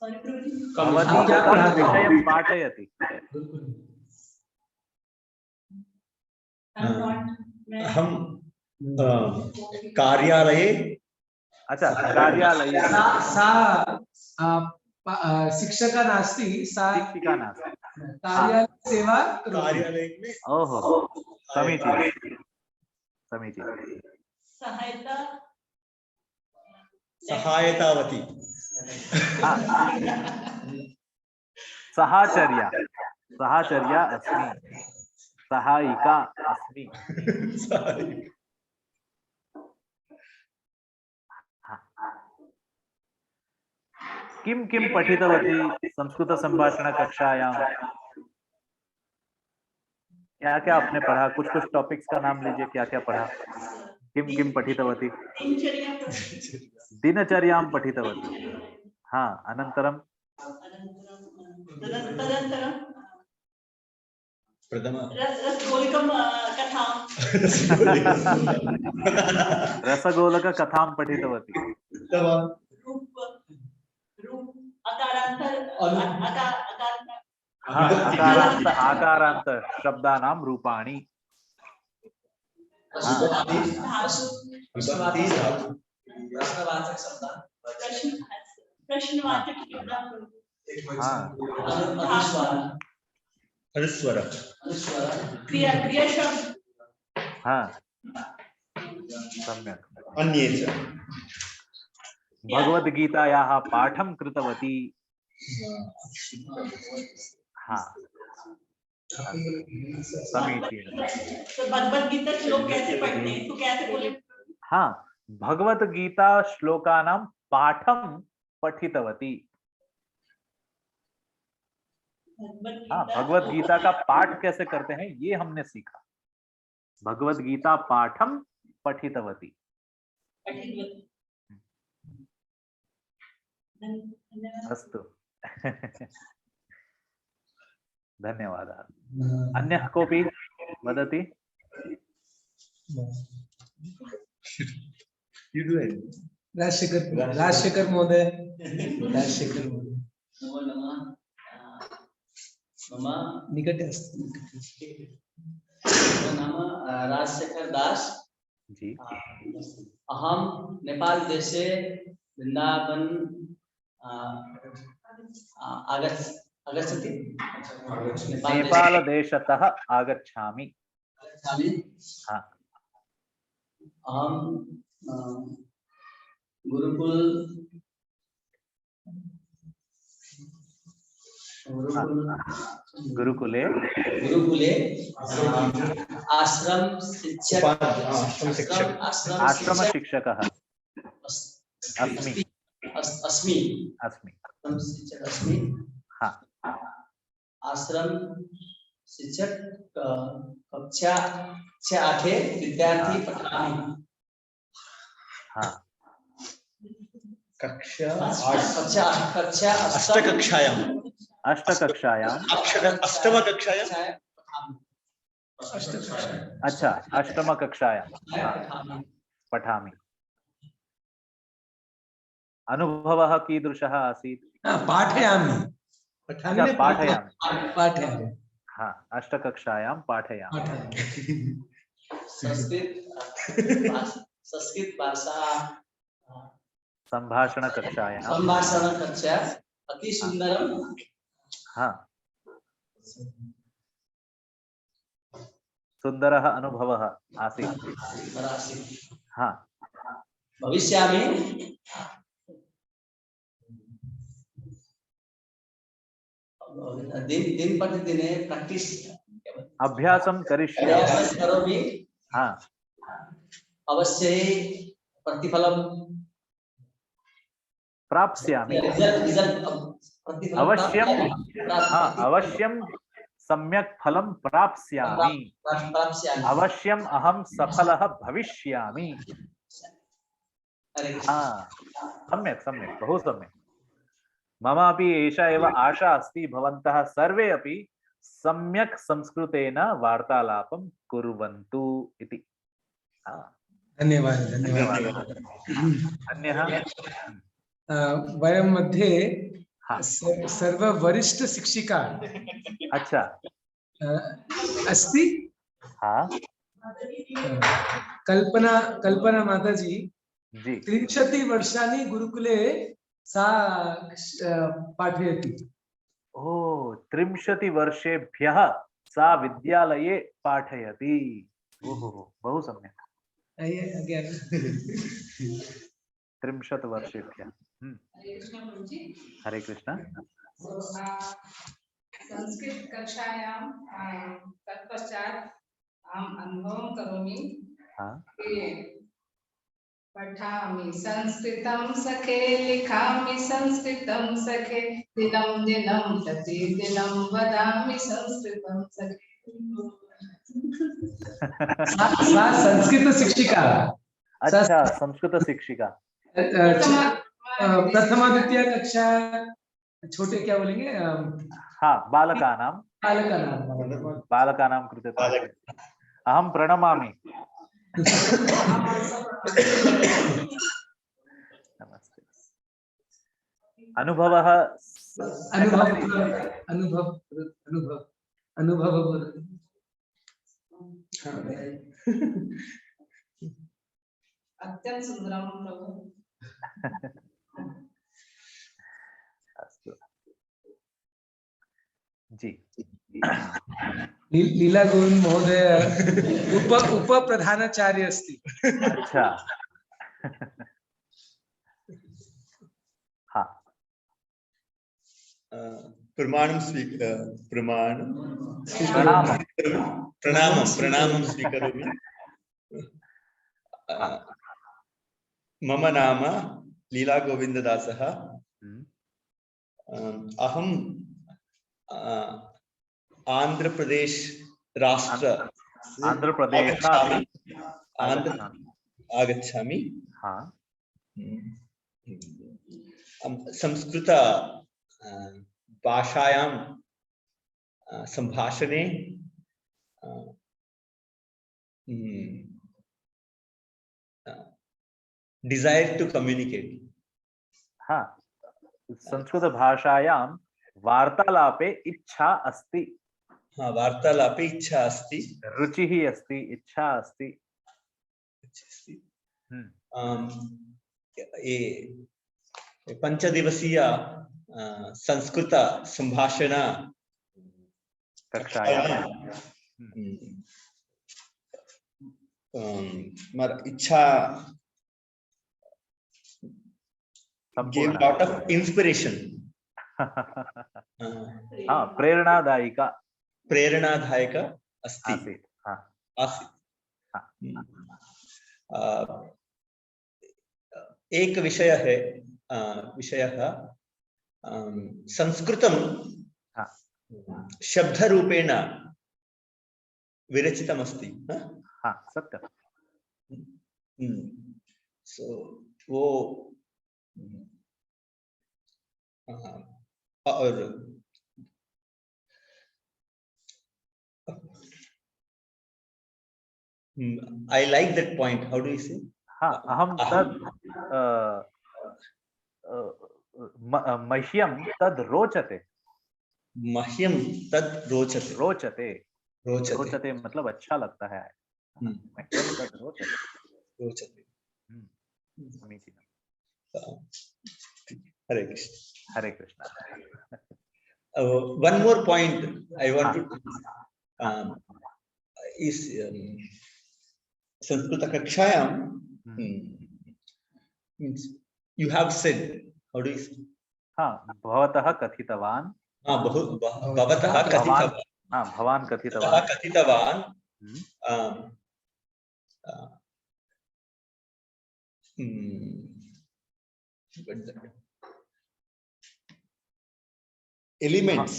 भवती कं विषयं पाठयति? हम कार्यालये। अच्छा, कार्यालये। शिक्षका नास्ति, सा शिक्षिका नास्ति, कार्यालय सेवा कार्यालय में। ओहो, समीचीनं समीचीनं। सहायतावती। सहाचर्या, सहाचर्या अस्मि, सहायिका अस्मि। किं किं पठितवती संस्कृत संभाषण कक्षायां? क्या क्या आपने पढ़ा? कुछ कुछ टॉपिक्स का नाम लीजिए, क्या क्या पढ़ा? किं किं पठितवती? दिनचर्यां पठितवती। हाँ, अनन्तरं रसगोलक कथां पठितवती। अकारांत आकारांत शब्दानां रूपाणि। प्रश्नवाचक अनुस्वर। क्रिया शब्द। हाँ, सम्यक्। अन्ये च। भगवद्गीतायाः पाठं कृतवती। हाँ, समीचीनं। तो भगवद गीता श्लोक कैसे पढ़ते हैं? तो कैसे बोले? हाँ, भगवत गीता श्लोकानां पाठं पठितवती। हाँ, भगवत गीता का पाठ कैसे करते हैं ये हमने सीखा। भगवत गीता पाठं पठितवती। अस्तु। धन्यवादः। अन्यः कोऽपि वदति? राजशेखर महोदय। नमो नमः। मम निकटे अस्ति। नाम राजशेखर दास जी। अहम नेपाल देशे वृंदावन आगच्छति। नेपाल देशतः आगच्छामि। हाँ। अहम गुरुकुले आश्रम शिक्षकः अस्मि। हाँ। आश्रम शिक्षक कक्षा 8 विद्यार्थी पठामि। हाँ। अष्टकक्षायां अच्छा, अष्टमकक्षायां पठामि। अनुभवः कीदृशः आसीत्? पाठयामि। पाठयामि। हाँ, अष्टकक्षायां पाठयामि। संस्कृत भाषा संभाषण कक्षायां अति सुंदरम। हाँ, सुंदरः अनुभवः आसीत्। हाँ, भविष्यामि दिन प्रतिदिने प्रैक्टिस अभ्यासं करिष्यामि। प्रयास करोमि, हाँ, अवश्य प्रतिफलम प्राप्स्यामि। रिजल्ट प्रतिफलम अवश्यं, हाँ, अवश्यं सम्यक् फलं प्राप्स्यामि। अवश्यम् अहं सफलः भविष्यामि। हाँ, सम्यक् सम्यक्, बहु सम्यक्। मम अपि एषा एव आशा अस्ति, भवन्तः सर्वे अपि सम्यक् संस्कृतेन वार्तालापं कुर्वन्तु इति। धन्यवादः, धन्यवादः। अन्यः वयं मध्ये सर्ववरिष्ठ शिक्षिका अच्छा अस्ति। हाँ कल्पना माताजी जी 30 वर्षाणि गुरुकुले सा पाठयति। ओ 30 वर्षेभ्यः सा विद्यालये पाठयति। ओहो बहु सम्यक्। 30 वर्षेभ्यः। हरे कृष्ण। संस्कृत कक्षायां तत्पश्चात् अहम् अनुभवं करोमि पठामि संस्कृतं सखे, लिखामि संस्कृतं सखे, दिनं दिनं प्रतिदिनं वदामि संस्कृतं सखे। संस्कृत शिक्षिका। अच्छा, संस्कृत शिक्षिका। प्रथमा द्वितीय कक्षा छोटे क्या बोलेंगे? हाँ, बालकानां कृते पाठयति। अहं प्रणमामि। नमस्ते। अनुभवः अत्यंत सुंदरं प्रभु। अस्तु जी। लीला गोविंद महोदय उप प्रधानाचार्य अस्ति। अच्छा हाँ, प्रणामं स्वीकरोमि। मम नाम लीला गोविन्ददासः। अहं आंध्रप्रदेश राष्ट्र आगच्छामि। हाँ, संस्कृत भाषायां संभाषणे desire to communicate. हाँ, संस्कृत भाषायां वार्तालापे इच्छा अस्ति। हाँ, वार्तालापे इच्छा अस्ति, रुचिः अस्ति, इच्छा अस्ति। ये 5 दिवसीय संस्कृत संभाषण कक्षायां इच्छा gave lot of inspiration. हाँ, प्रेरणादायिका अस्ति। एक विषयः संस्कृतं शब्दरूपेण विरचितमस्ति। हाँ, सत्यम्। सो वो और I like that point. How do you say? हाँ, अहं तद् मह्यं तद् रोचते। मह्यं तद् रोचते। रोचते मतलब अच्छा लगता है। मह्यं तद् रोचते। समीचीनम्। हरे कृष्ण। हरे Krishna. One more point I want to is Sanskrit कक्षायां means you have said, how do you say? हाँ, भवतः कथितवान् भवतः कथितवान्। भवान् कथितवान्। कथितवान् एलिमेंट्स,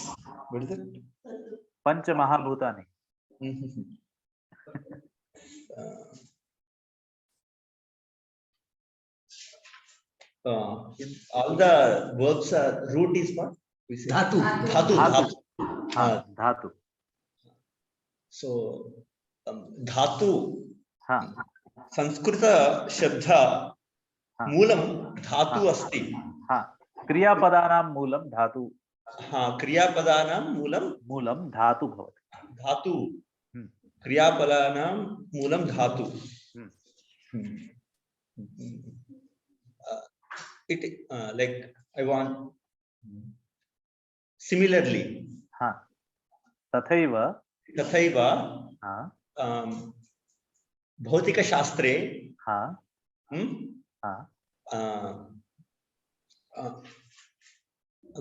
what is it? पंच महाभूतानि। All the verbs are root is what? धातु। धातु। So धातु, संस्कृत शब्द मूलं धातु अस्ति। क्रियापदानां मूलं धातु। क्रियापदानां मूलं धातु भवति। धातु, क्रियापदानां मूलं धातु। It like I want similarly. तथैव भौतिकशास्त्रे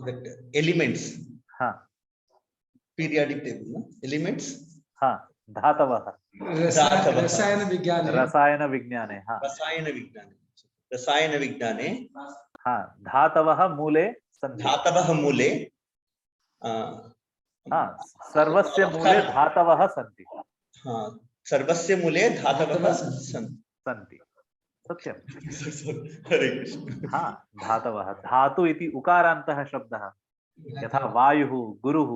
that elements, periodic table, elements, धातवः, रसायन विज्ञाने धातवः मूले सर्वस्य मूले धातवः सन्ति। सर्वस्य मूले धातवः सन्ति। सत्यं। हरे कृष्ण। धातवः, धातु इति उकारान्तः शब्दः, यथा वायुः, गुरुः,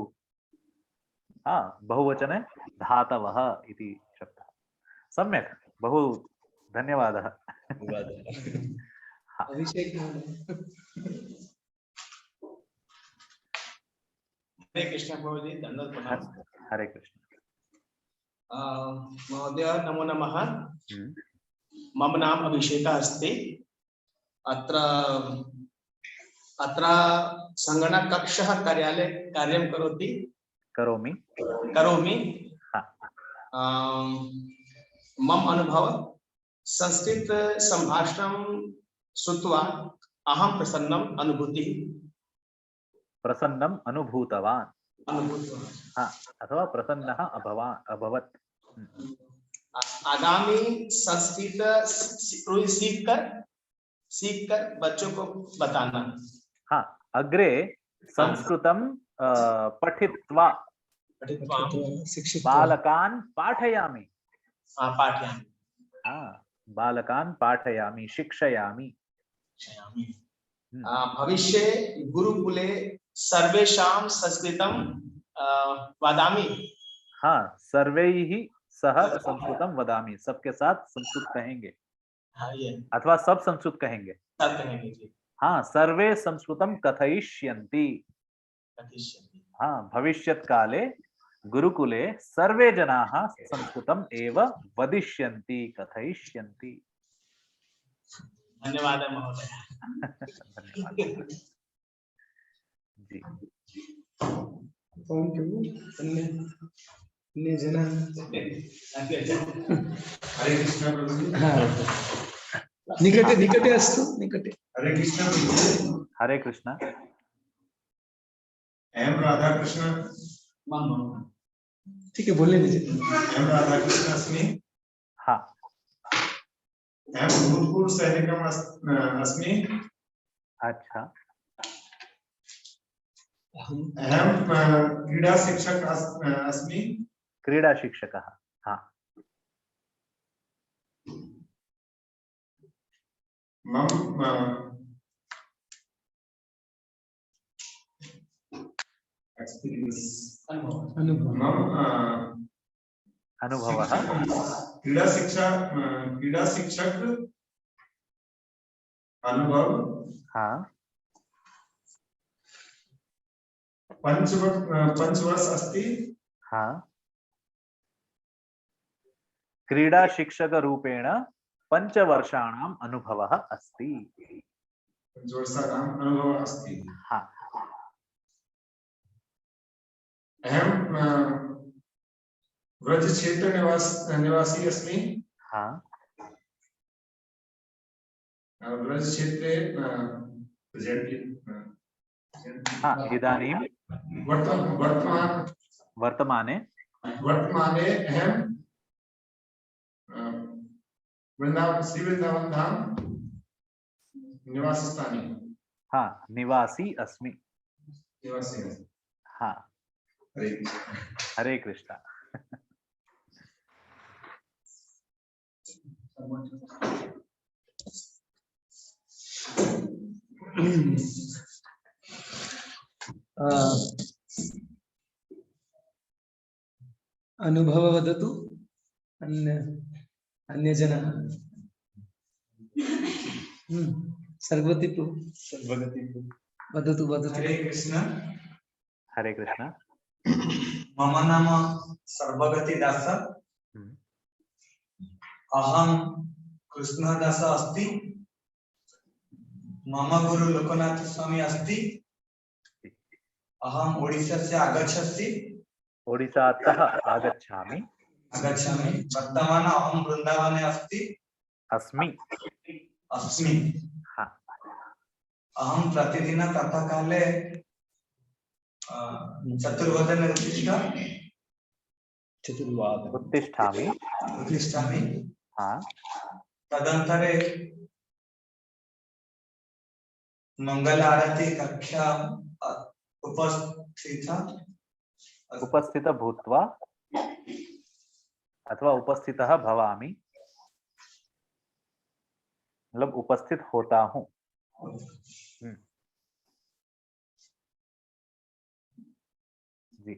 बहुवचने धातवः इति शब्दः। सम्यक्, बहु धन्यवादः। हरे कृष्ण प्रभुजी, दंडवत प्रणाम। हरे कृष्ण। महोदय नमो नमः। मम नाम अभिषेकः अस्ति। अत्र सङ्गणककक्षः कार्यालये कार्यं करोमि। मम अनुभव संस्कृत संभाषणं श्रुत्वा अहं प्रसन्नम् अनुभूतवान् अथवा प्रसन्नः अभवत्। आगामी संस्कृत सीखकर बच्चों को बताना। अग्रे संस्कृतं पठित्वा बालकान् पाठयामि। बालकान् पाठयामि, शिक्षयामि। भविष्ये गुरुकुले सर्वेषां संस्कृतं वदामि। सर्वैः सह संस्कृतं वदामि, सबके साथ संस्कृत कहेंगे अथवा सब संस्कृत कहेंगे। सर्वे संस्कृतं कथयिष्यन्ति। भविष्यत् काले गुरुकुले सर्वे जनाः संस्कृतम् एव वदिष्यन्ति, कथयिष्यन्ति। धन्यवाद महोदय। धन्यवाद जी। Thank you. हरे कृष्ण प्रभुजी। निकटे अस्तु, निकटे। हरे कृष्ण प्रभुजी। हरे कृष्ण। एम राधा कृष्ण। ठीक है, बोलने दीजिए। एम राधा कृष्ण अस्मि। एम भूतपूर्व सैनिकम् अस्मि। अच्छा। अहं क्रीडा शिक्षक अस्मि। क्रीडा शिक्षकः। मम एक्सपीरियंस अनुभवः क्रीडा शिक्षक अनुभव। पंचवर्ष अस्ति। क्रीडा शिक्षक रूपेण 5 वर्षाणाम् अनुभवः अस्ति। 5 वर्षाणाम् अनुभवः अस्ति। अहं व्रज क्षेत्र निवासी अस्मि। व्रज क्षेत्रे प्रेजेंटली हाँ, इदानीं वर्तमाने अहम वृंदावन श्री वृंदावन धाम निवास स्थानी। हाँ, निवासी अस्मि। निवासी। हाँ, हरे कृष्णा। अनुभव वदतु अन्यजनः। सर्वगति वदतु वदतु। हरे कृष्ण। हरे कृष्णा। मम नाम सर्वगति दास। अहम कृष्णदास अस्ति। मम गुरु लोकनाथ स्वामी अस्ति। अहम ओडिशा से आगच्छसि। ओडिशातः आगच्छामि। वर्तमान अहम वृंदावने अस्मि। हाँ। अहम प्रतिदिन प्रातःकाले चतुर्वादने उत्तिष्ठामि। हाँ। तदंतरे मंगल आरती कक्षा उपस्थित भूत्वा अथवा उपस्थितः भवामि, मतलब उपस्थित होता हूँ। जी।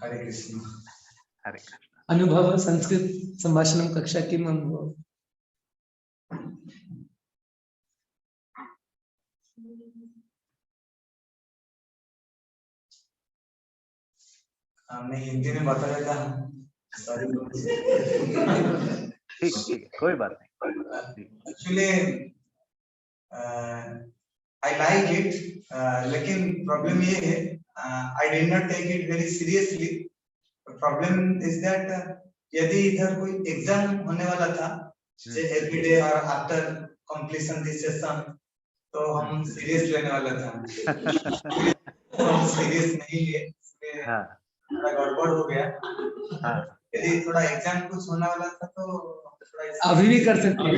हरे कृष्ण। हरे कृष्ण। अनुभव संस्कृत संभाषणं कक्षा किम् अनुभव? मैं हिंदी में बता देता हूँ। ठीक ठीक, कोई बात नहीं। एक्चुअली आई लाइक इट, लेकिन प्रॉब्लम ये है, I did not take it very seriously. Problem is that यदि इधर कोई एग्जाम होने वाला था एवरी डे और आफ्टर कंप्लीशन दिस सेशन, तो हम सीरियस लेने वाला था। हम सीरियस नहीं लिए, थोड़ा गड़बड़ हो गया। यदि थोड़ा एग्जाम कुछ होने वाला था तो अभी भी कर सकते हैं।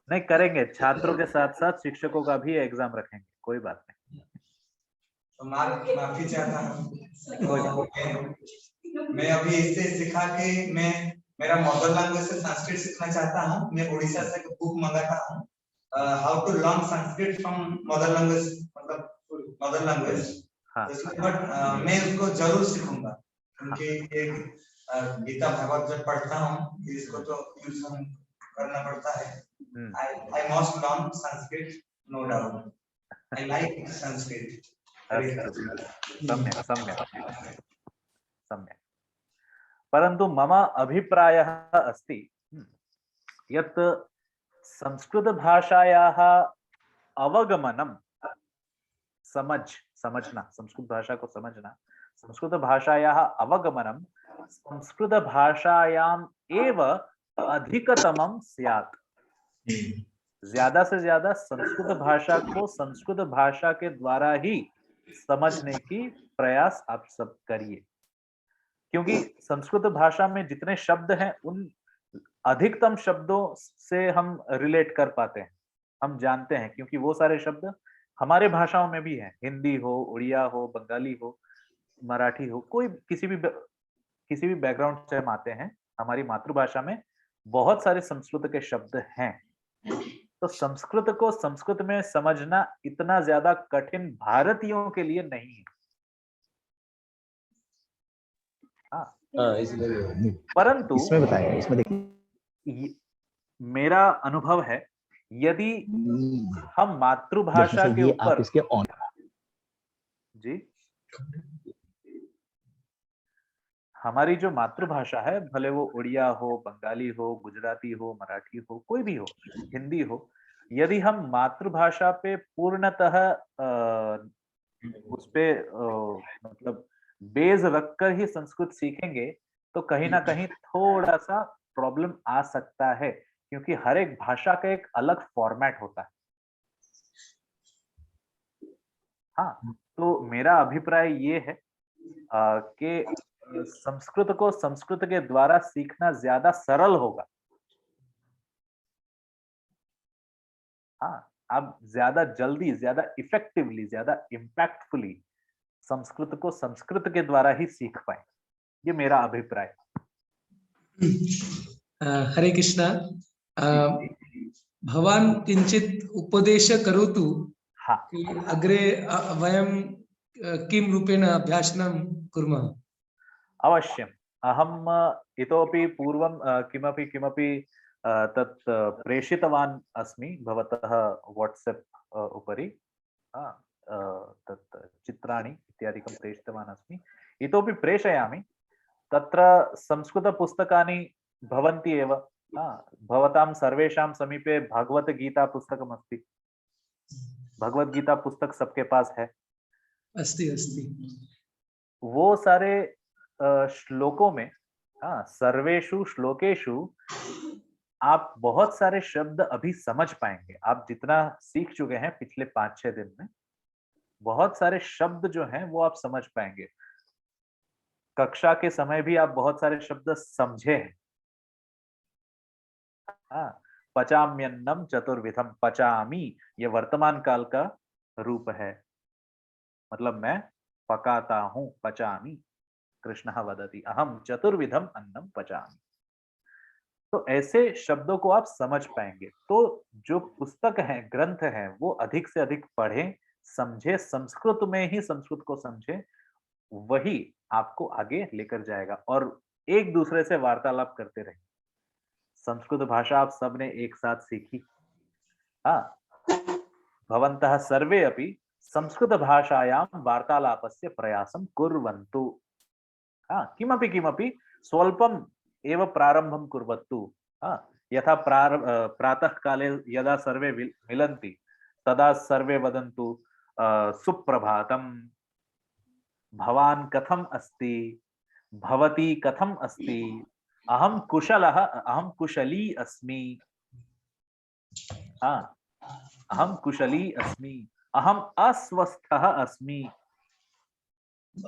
नहीं करेंगे, छात्रों के साथ साथ शिक्षकों का भी एग्जाम रखेंगे, कोई बात नहीं। तो माफी चाहता हूँ। मैं अभी इससे सिखा के मैं मेरा मदर लैंग्वेज से संस्कृत सीखना चाहता हूँ। मैं उड़ीसा से बुक मंगाता हूँ, how to learn Sanskrit from mother language, मतलब मदर लैंग्वेज। बट मैं उसको जरूर सीखूंगा, क्योंकि एक गीता भागवत जब पढ़ता हूँ इसको तो यूज करना पड़ता है। I must learn Sanskrit, no doubt. I like Sanskrit. सम्यक् सम्यक् सम्यक्। परन्तु मम अभिप्रायः अस्ति यत् संस्कृतभाषायाः अवगमनं, समझना, संस्कृत भाषा को समझना, संस्कृत भाषायाः अवगमनं संस्कृतभाषायाम् एव अधिकतमं स्यात्। ज्यादा से ज्यादा संस्कृत भाषा को संस्कृत भाषा के द्वारा ही समझने की प्रयास आप सब करिए, क्योंकि संस्कृत भाषा में जितने शब्द हैं उन अधिकतम शब्दों से हम रिलेट कर पाते हैं, हम जानते हैं, क्योंकि वो सारे शब्द हमारे भाषाओं में भी हैं। हिंदी हो, उड़िया हो, बंगाली हो, मराठी हो, कोई किसी भी बैकग्राउंड से हम आते हैं, हमारी मातृभाषा में बहुत सारे संस्कृत के शब्द हैं। तो संस्कृत को संस्कृत में समझना इतना ज्यादा कठिन भारतीयों के लिए नहीं है। परंतु इसमें बताया, इसमें देखिए मेरा अनुभव है, यदि हम मातृभाषा के ऊपर इसके ऑन जी, हमारी जो मातृभाषा है, भले वो उड़िया हो, बंगाली हो, गुजराती हो, मराठी हो, कोई भी हो, हिंदी हो, यदि हम मातृभाषा पे पूर्णतः उस पे मतलब बेस रखकर ही संस्कृत सीखेंगे तो कहीं ना कहीं थोड़ा सा प्रॉब्लम आ सकता है, क्योंकि हर एक भाषा का एक अलग फॉर्मेट होता है। हाँ, तो मेरा अभिप्राय ये है कि संस्कृत को संस्कृत के द्वारा सीखना ज्यादा सरल होगा। हाँ, आप ज्यादा जल्दी, ज्यादा इफेक्टिवली, ज्यादा इम्पैक्टफुली संस्कृत को संस्कृत के द्वारा ही सीख पाए। ये मेरा अभिप्राय। हरे कृष्णा। भवान किंचित उपदेश करोतु। हाँ। अग्रे वयं किं रूपेण अभ्यासनं कुर्मः। अवश्यम्। अहम् इतोपि पूर्वं किमपि तत् प्रेषितवान् अस्मि भवतः वाट्सएप उपरि। तत् चित्राणि इत्यादिकं प्रेषितवान् अस्मि। इतोपि प्रेषयामि। तत्र संस्कृतपुस्तकानि भवन्ति एव। भवतां सर्वेषां समीपे भगवद्गीता पुस्तकम् अस्ति। भगवद्गीता पुस्तक सबके पास है। अस्ति अस्ति। वो सारे श्लोकों में, सर्वेषु श्लोकेषु आप बहुत सारे शब्द अभी समझ पाएंगे। आप जितना सीख चुके हैं पिछले 5-6 दिन में, बहुत सारे शब्द जो हैं वो आप समझ पाएंगे। कक्षा के समय भी आप बहुत सारे शब्द समझे हैं। पचाम्यन्नम चतुर्विधम। पचामी ये वर्तमान काल का रूप है, मतलब मैं पकाता हूं। पचामी, कृष्णः वदति अहम चतुर्विधम अन्नम पचामी। तो ऐसे शब्दों को आप समझ पाएंगे। तो जो पुस्तक है, ग्रंथ है, वो अधिक से अधिक पढ़ें, समझे, संस्कृत में ही संस्कृत को समझे, वही आपको आगे लेकर जाएगा। और एक दूसरे से वार्तालाप करते रहिए। संस्कृत भाषा आप सबने एक साथ सीखी। भवन्तः सर्वे अपि संस्कृत भाषायां वार्तालापस्य प्रयासं कुर्वन्तु। किमपि स्वल्पम् एव प्रारम्भं कुर्वन्तु। यथा प्रातः काले यदा सर्वे मिलन्ति तदा सर्वे वदन्तु सुप्रभातम्, भवान् कथम् अस्ति, भवती कथम् अस्ति, अहं कुशलः, अहं कुशली अस्मि। अहं कुशली अस्मि, अहम् अस्वस्थः अस्मि।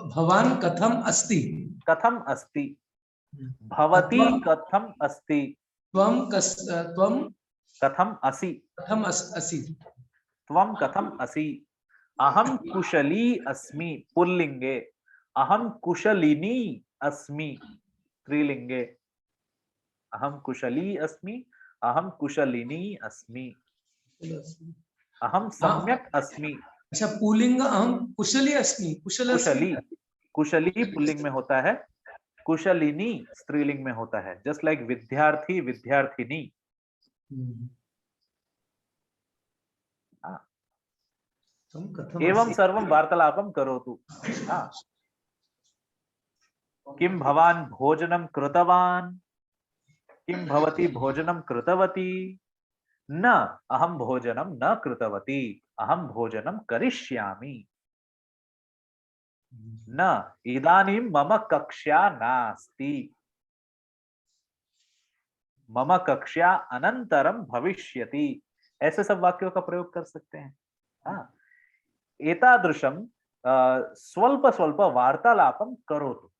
भवान् कथम् अस्ति, कथम् अस्ति, भवती कथम् अस्ति, त्वं कथम् असि, कथम् असि, त्वं कथम् असि। अहं कुशली अस्मि पुल्लिंगे, अहं कुशलिनी अस्मि स्त्रीलिंगे। अहं कुशली अस्मि, अहं कुशलिनी अस्मि, अहं सम्यक् अस्मि। अच्छा, पुल्लिंग अहं कुशली अस्मि। कुशली, कुशली पुल्लिंग में होता है, कुशलिनी स्त्रीलिंग में होता है। जस्ट लाइक विद्यार्थी, विद्यार्थिनी। एवं सर्वं वार्तालापं करोतु। किं भवान् भोजनं कृतवान्, किं भवती भोजनं कृतवती। न, अहं भोजनं न कृतवती, अहं भोजनं करिष्यामि। न, इदानीं मम कक्षा नास्ति, मम कक्षा अनन्तरं भविष्यति। ऐसे सब वाक्यों का प्रयोग कर सकते हैं। एतादृशं स्वल्प स्वल्प वार्तालापं करोतु।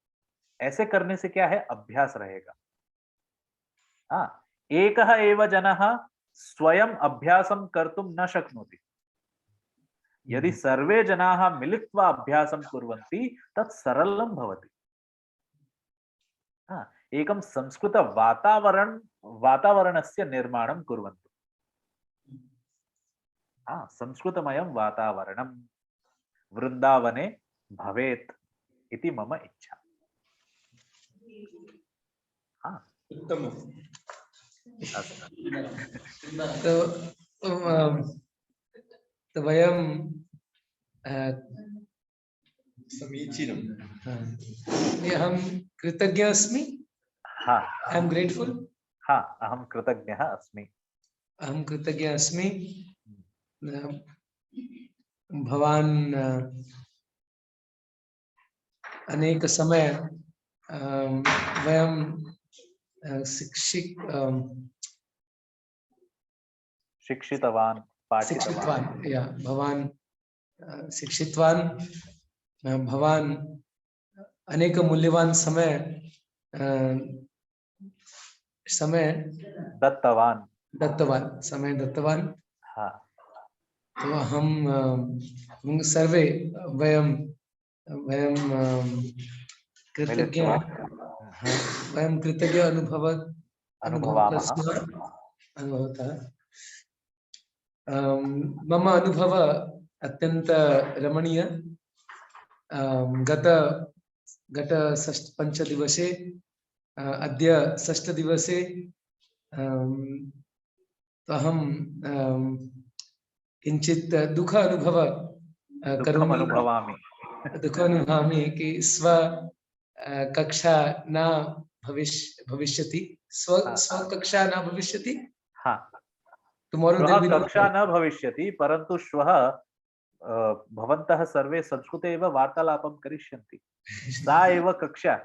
ऐसे करने से क्या है, अभ्यास रहेगा। एकः एव जनः स्वयं अभ्यासं कर्तुं न शक्नोति। यदि सर्वे जनाः मिलित्वा अभ्यासं कुर्वन्ति तत् सरलं भवति। एकं संस्कृत वातावरणस्य निर्माणं कुर्वन्तु। संस्कृतमयं वातावरणं वृन्दावने भवेत् इति मम इच्छा। उत्तमम्। तो वयं समीचीनम्। अहं कृतज्ञ अस्मि। I am grateful. अहं कृतज्ञः अस्मि। अहं कृतज्ञ अस्मि। भवान् अनेक समय वयं शिक्षितवान्, पाठितवान्। शिक्षितवान्, या भवान् शिक्षितवान्, भवान् अनेक मूल्यवान समय दत्तवान्, समय दत्तवान्। हाँ। तो हम सर्वे वयं कृतज्ञ अनुभवतः। मम अनुभव अत्यंत रमणीय। गत पंचदिवसे अद्य षष्ठदिवसे अहं किंचित दुःख अनुभव अनुभवामि कि स्व कक्षा न भविष्यति, स्वकक्षा न भविष्यति। हाँ, श्वः कक्षा न भविष्यति, परन्तु श्वः भवन्तः सर्वे संस्कृते एव वार्तालापं करिष्यन्ति। सा एव कक्षा।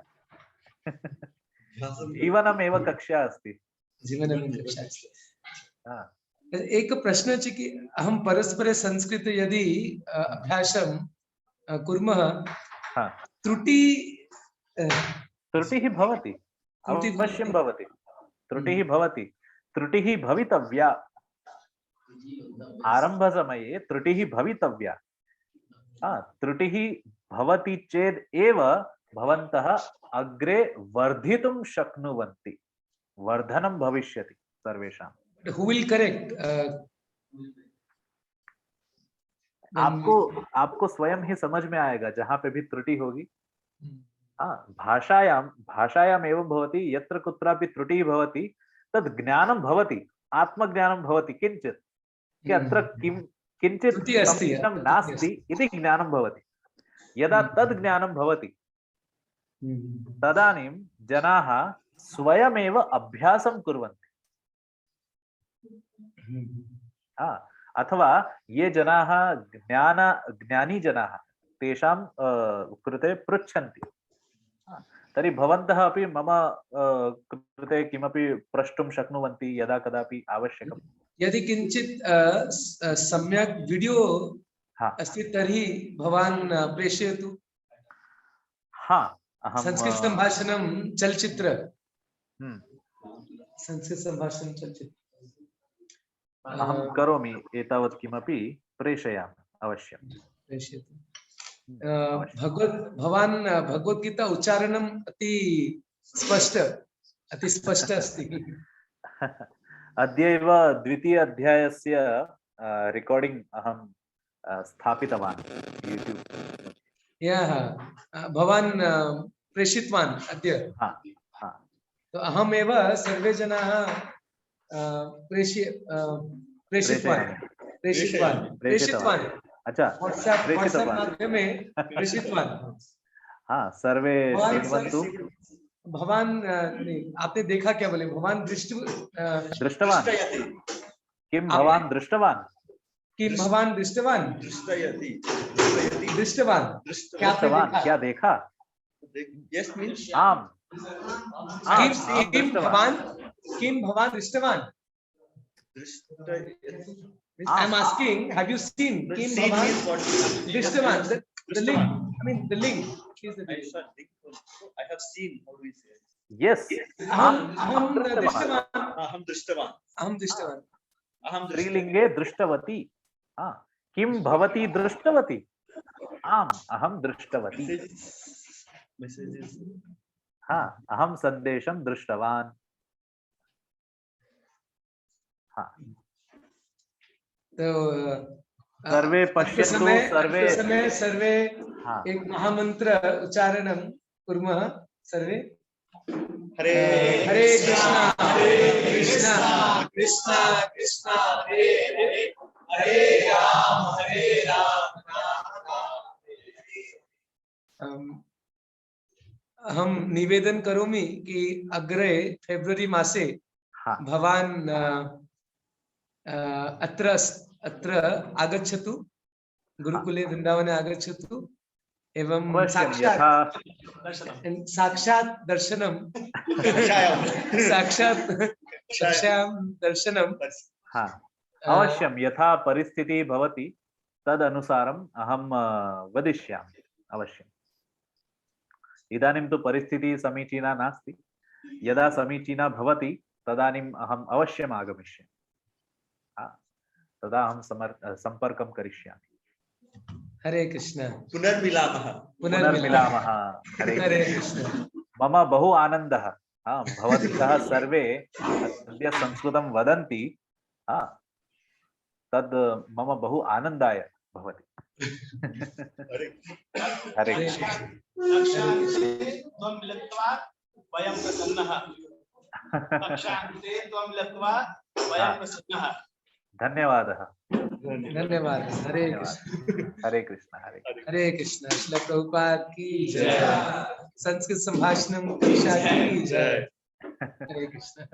जीवनमेव कक्षा अस्ति। एक प्रश्न अस्ति कि अहं परस्पर संस्कृत यदि अभ्यासं कुर्मः, त्रुटिः भवति, अवश्यं भवति। त्रुटिः भवति, त्रुटिः भवितव्या। आरम्भसमये त्रुटिः भवितव्या। त्रुटिः भवति चेत् एव भवन्तः अग्रे वर्धितुं शक्नुवन्ति, वर्धनं भविष्यति सर्वेषां। Who will correct? आपको स्वयं ही समझ में आएगा जहां पे भी त्रुटि होगी। भाषायाम एवं भवति, यत्र कुत्रापि त्रुटिः भवति तद् ज्ञानं भवति, आत्मज्ञानं भवति। किंचित् कि अत्र किंचित् समीचीनं नास्ति इति ज्ञानं भवति। यदा तद् ज्ञानं भवति तदानीं जनाः स्वयमेव अभ्यासं कुर्वन्ति। अथवा ये जनाः ज्ञानी जनाः तेषां कृते पृच्छन्ति, तर्हि भवन्तः अपि मम कृते किमपि प्रष्टुं शक्नुवन्ति यदा कदापि आवश्यकम्। यदि किंचित सम्यक् वीडियो अस्ति तर्हि भवान् प्रेषयतु। हाँ, अहं संस्कृत संभाषणं चलचित्र, संस्कृत संभाषणं चलचित्र अहं करोमि, एतावत् किमपि प्रेषयामि अवश्यं। प्रेषयतु। भवान् भगवद्गीता उच्चारणम् अति स्पष्ट अस्ति। अद्यैव द्वितीय अध्यायस्य रिकार्डिंग अहं स्थापितवान् यूट्यूब। भवान् प्रेषितवान् अद्य? तो अहमेव सर्वे जनाः प्रेषितवान्। अच्छा, व्हाट्सएप माध्यमे प्रेषितवान्। हाँ, सर्वे शृण्वन्तु। भवान आपने देखा क्या? बोले भवान दृष्टवान्? किं भवान् दृष्टवान्? किं भवान दृष्टवान्? दृष्टवान् क्या देखा? Yes means आम। किं भवान दृष्टवान्? I am asking, have you seen? Kim Bhavan Drishthavan. The link. I mean the link. I have seen. How do we say? Yes. Aham Drishthavan. स्त्रीलिंगे दृष्टवती। किं भवती दृष्टवती? आम, अहं दृष्टवती। हाँ, अहं संदेशं दृष्टवान्। हाँ। तो सर्वे पश्यन्तु, सर्वे एक महामंत्र उच्चारणं कुर्मः। सर्वे हरे कृष्णा कृष्णा कृष्णा कृष्णा हरे हरे, हरे राम राम राम। अहं निवेदन करोमि कि अग्रे फेब्रुवरी मासे भवान् अत्र आगच्छतु, गुरुकुले वृंदावने आगच्छतु एवं साक्षात् दर्शनं साक्षात् कक्षायां दर्शनं अवश्यं यथा परिस्थितिः भवति तदनुसारम् अहं वदिष्यामि अवश्यम्। इदानीं तु परिस्थितिः समीचीना नास्ति, यदा समीचीना भवति तदानीम् अहम् अवश्यम् आगमिष्यामि, तदा अहं सम्पर्कं करिष्यामि। हरे कृष्ण। पुनर्मिलामः। हरे कृष्ण। मम बहु आनन्दः, भवन्तः सर्वे अद्य संस्कृतं वदन्ति, तद् मम बहु आनन्दाय भवति। हरे कृष्ण। त्वं मिलित्वा वयं प्रसन्नः। कक्षान्ते त्वं मिलित्वा वयं प्रसन्नः। धन्यवादः। धन्यवाद। हरे कृष्ण। हरे कृष्ण। हरे कृष्ण। श्रील प्रभुपाद की जय। संस्कृत संभाषणम कक्षा की जय। हरे कृष्ण।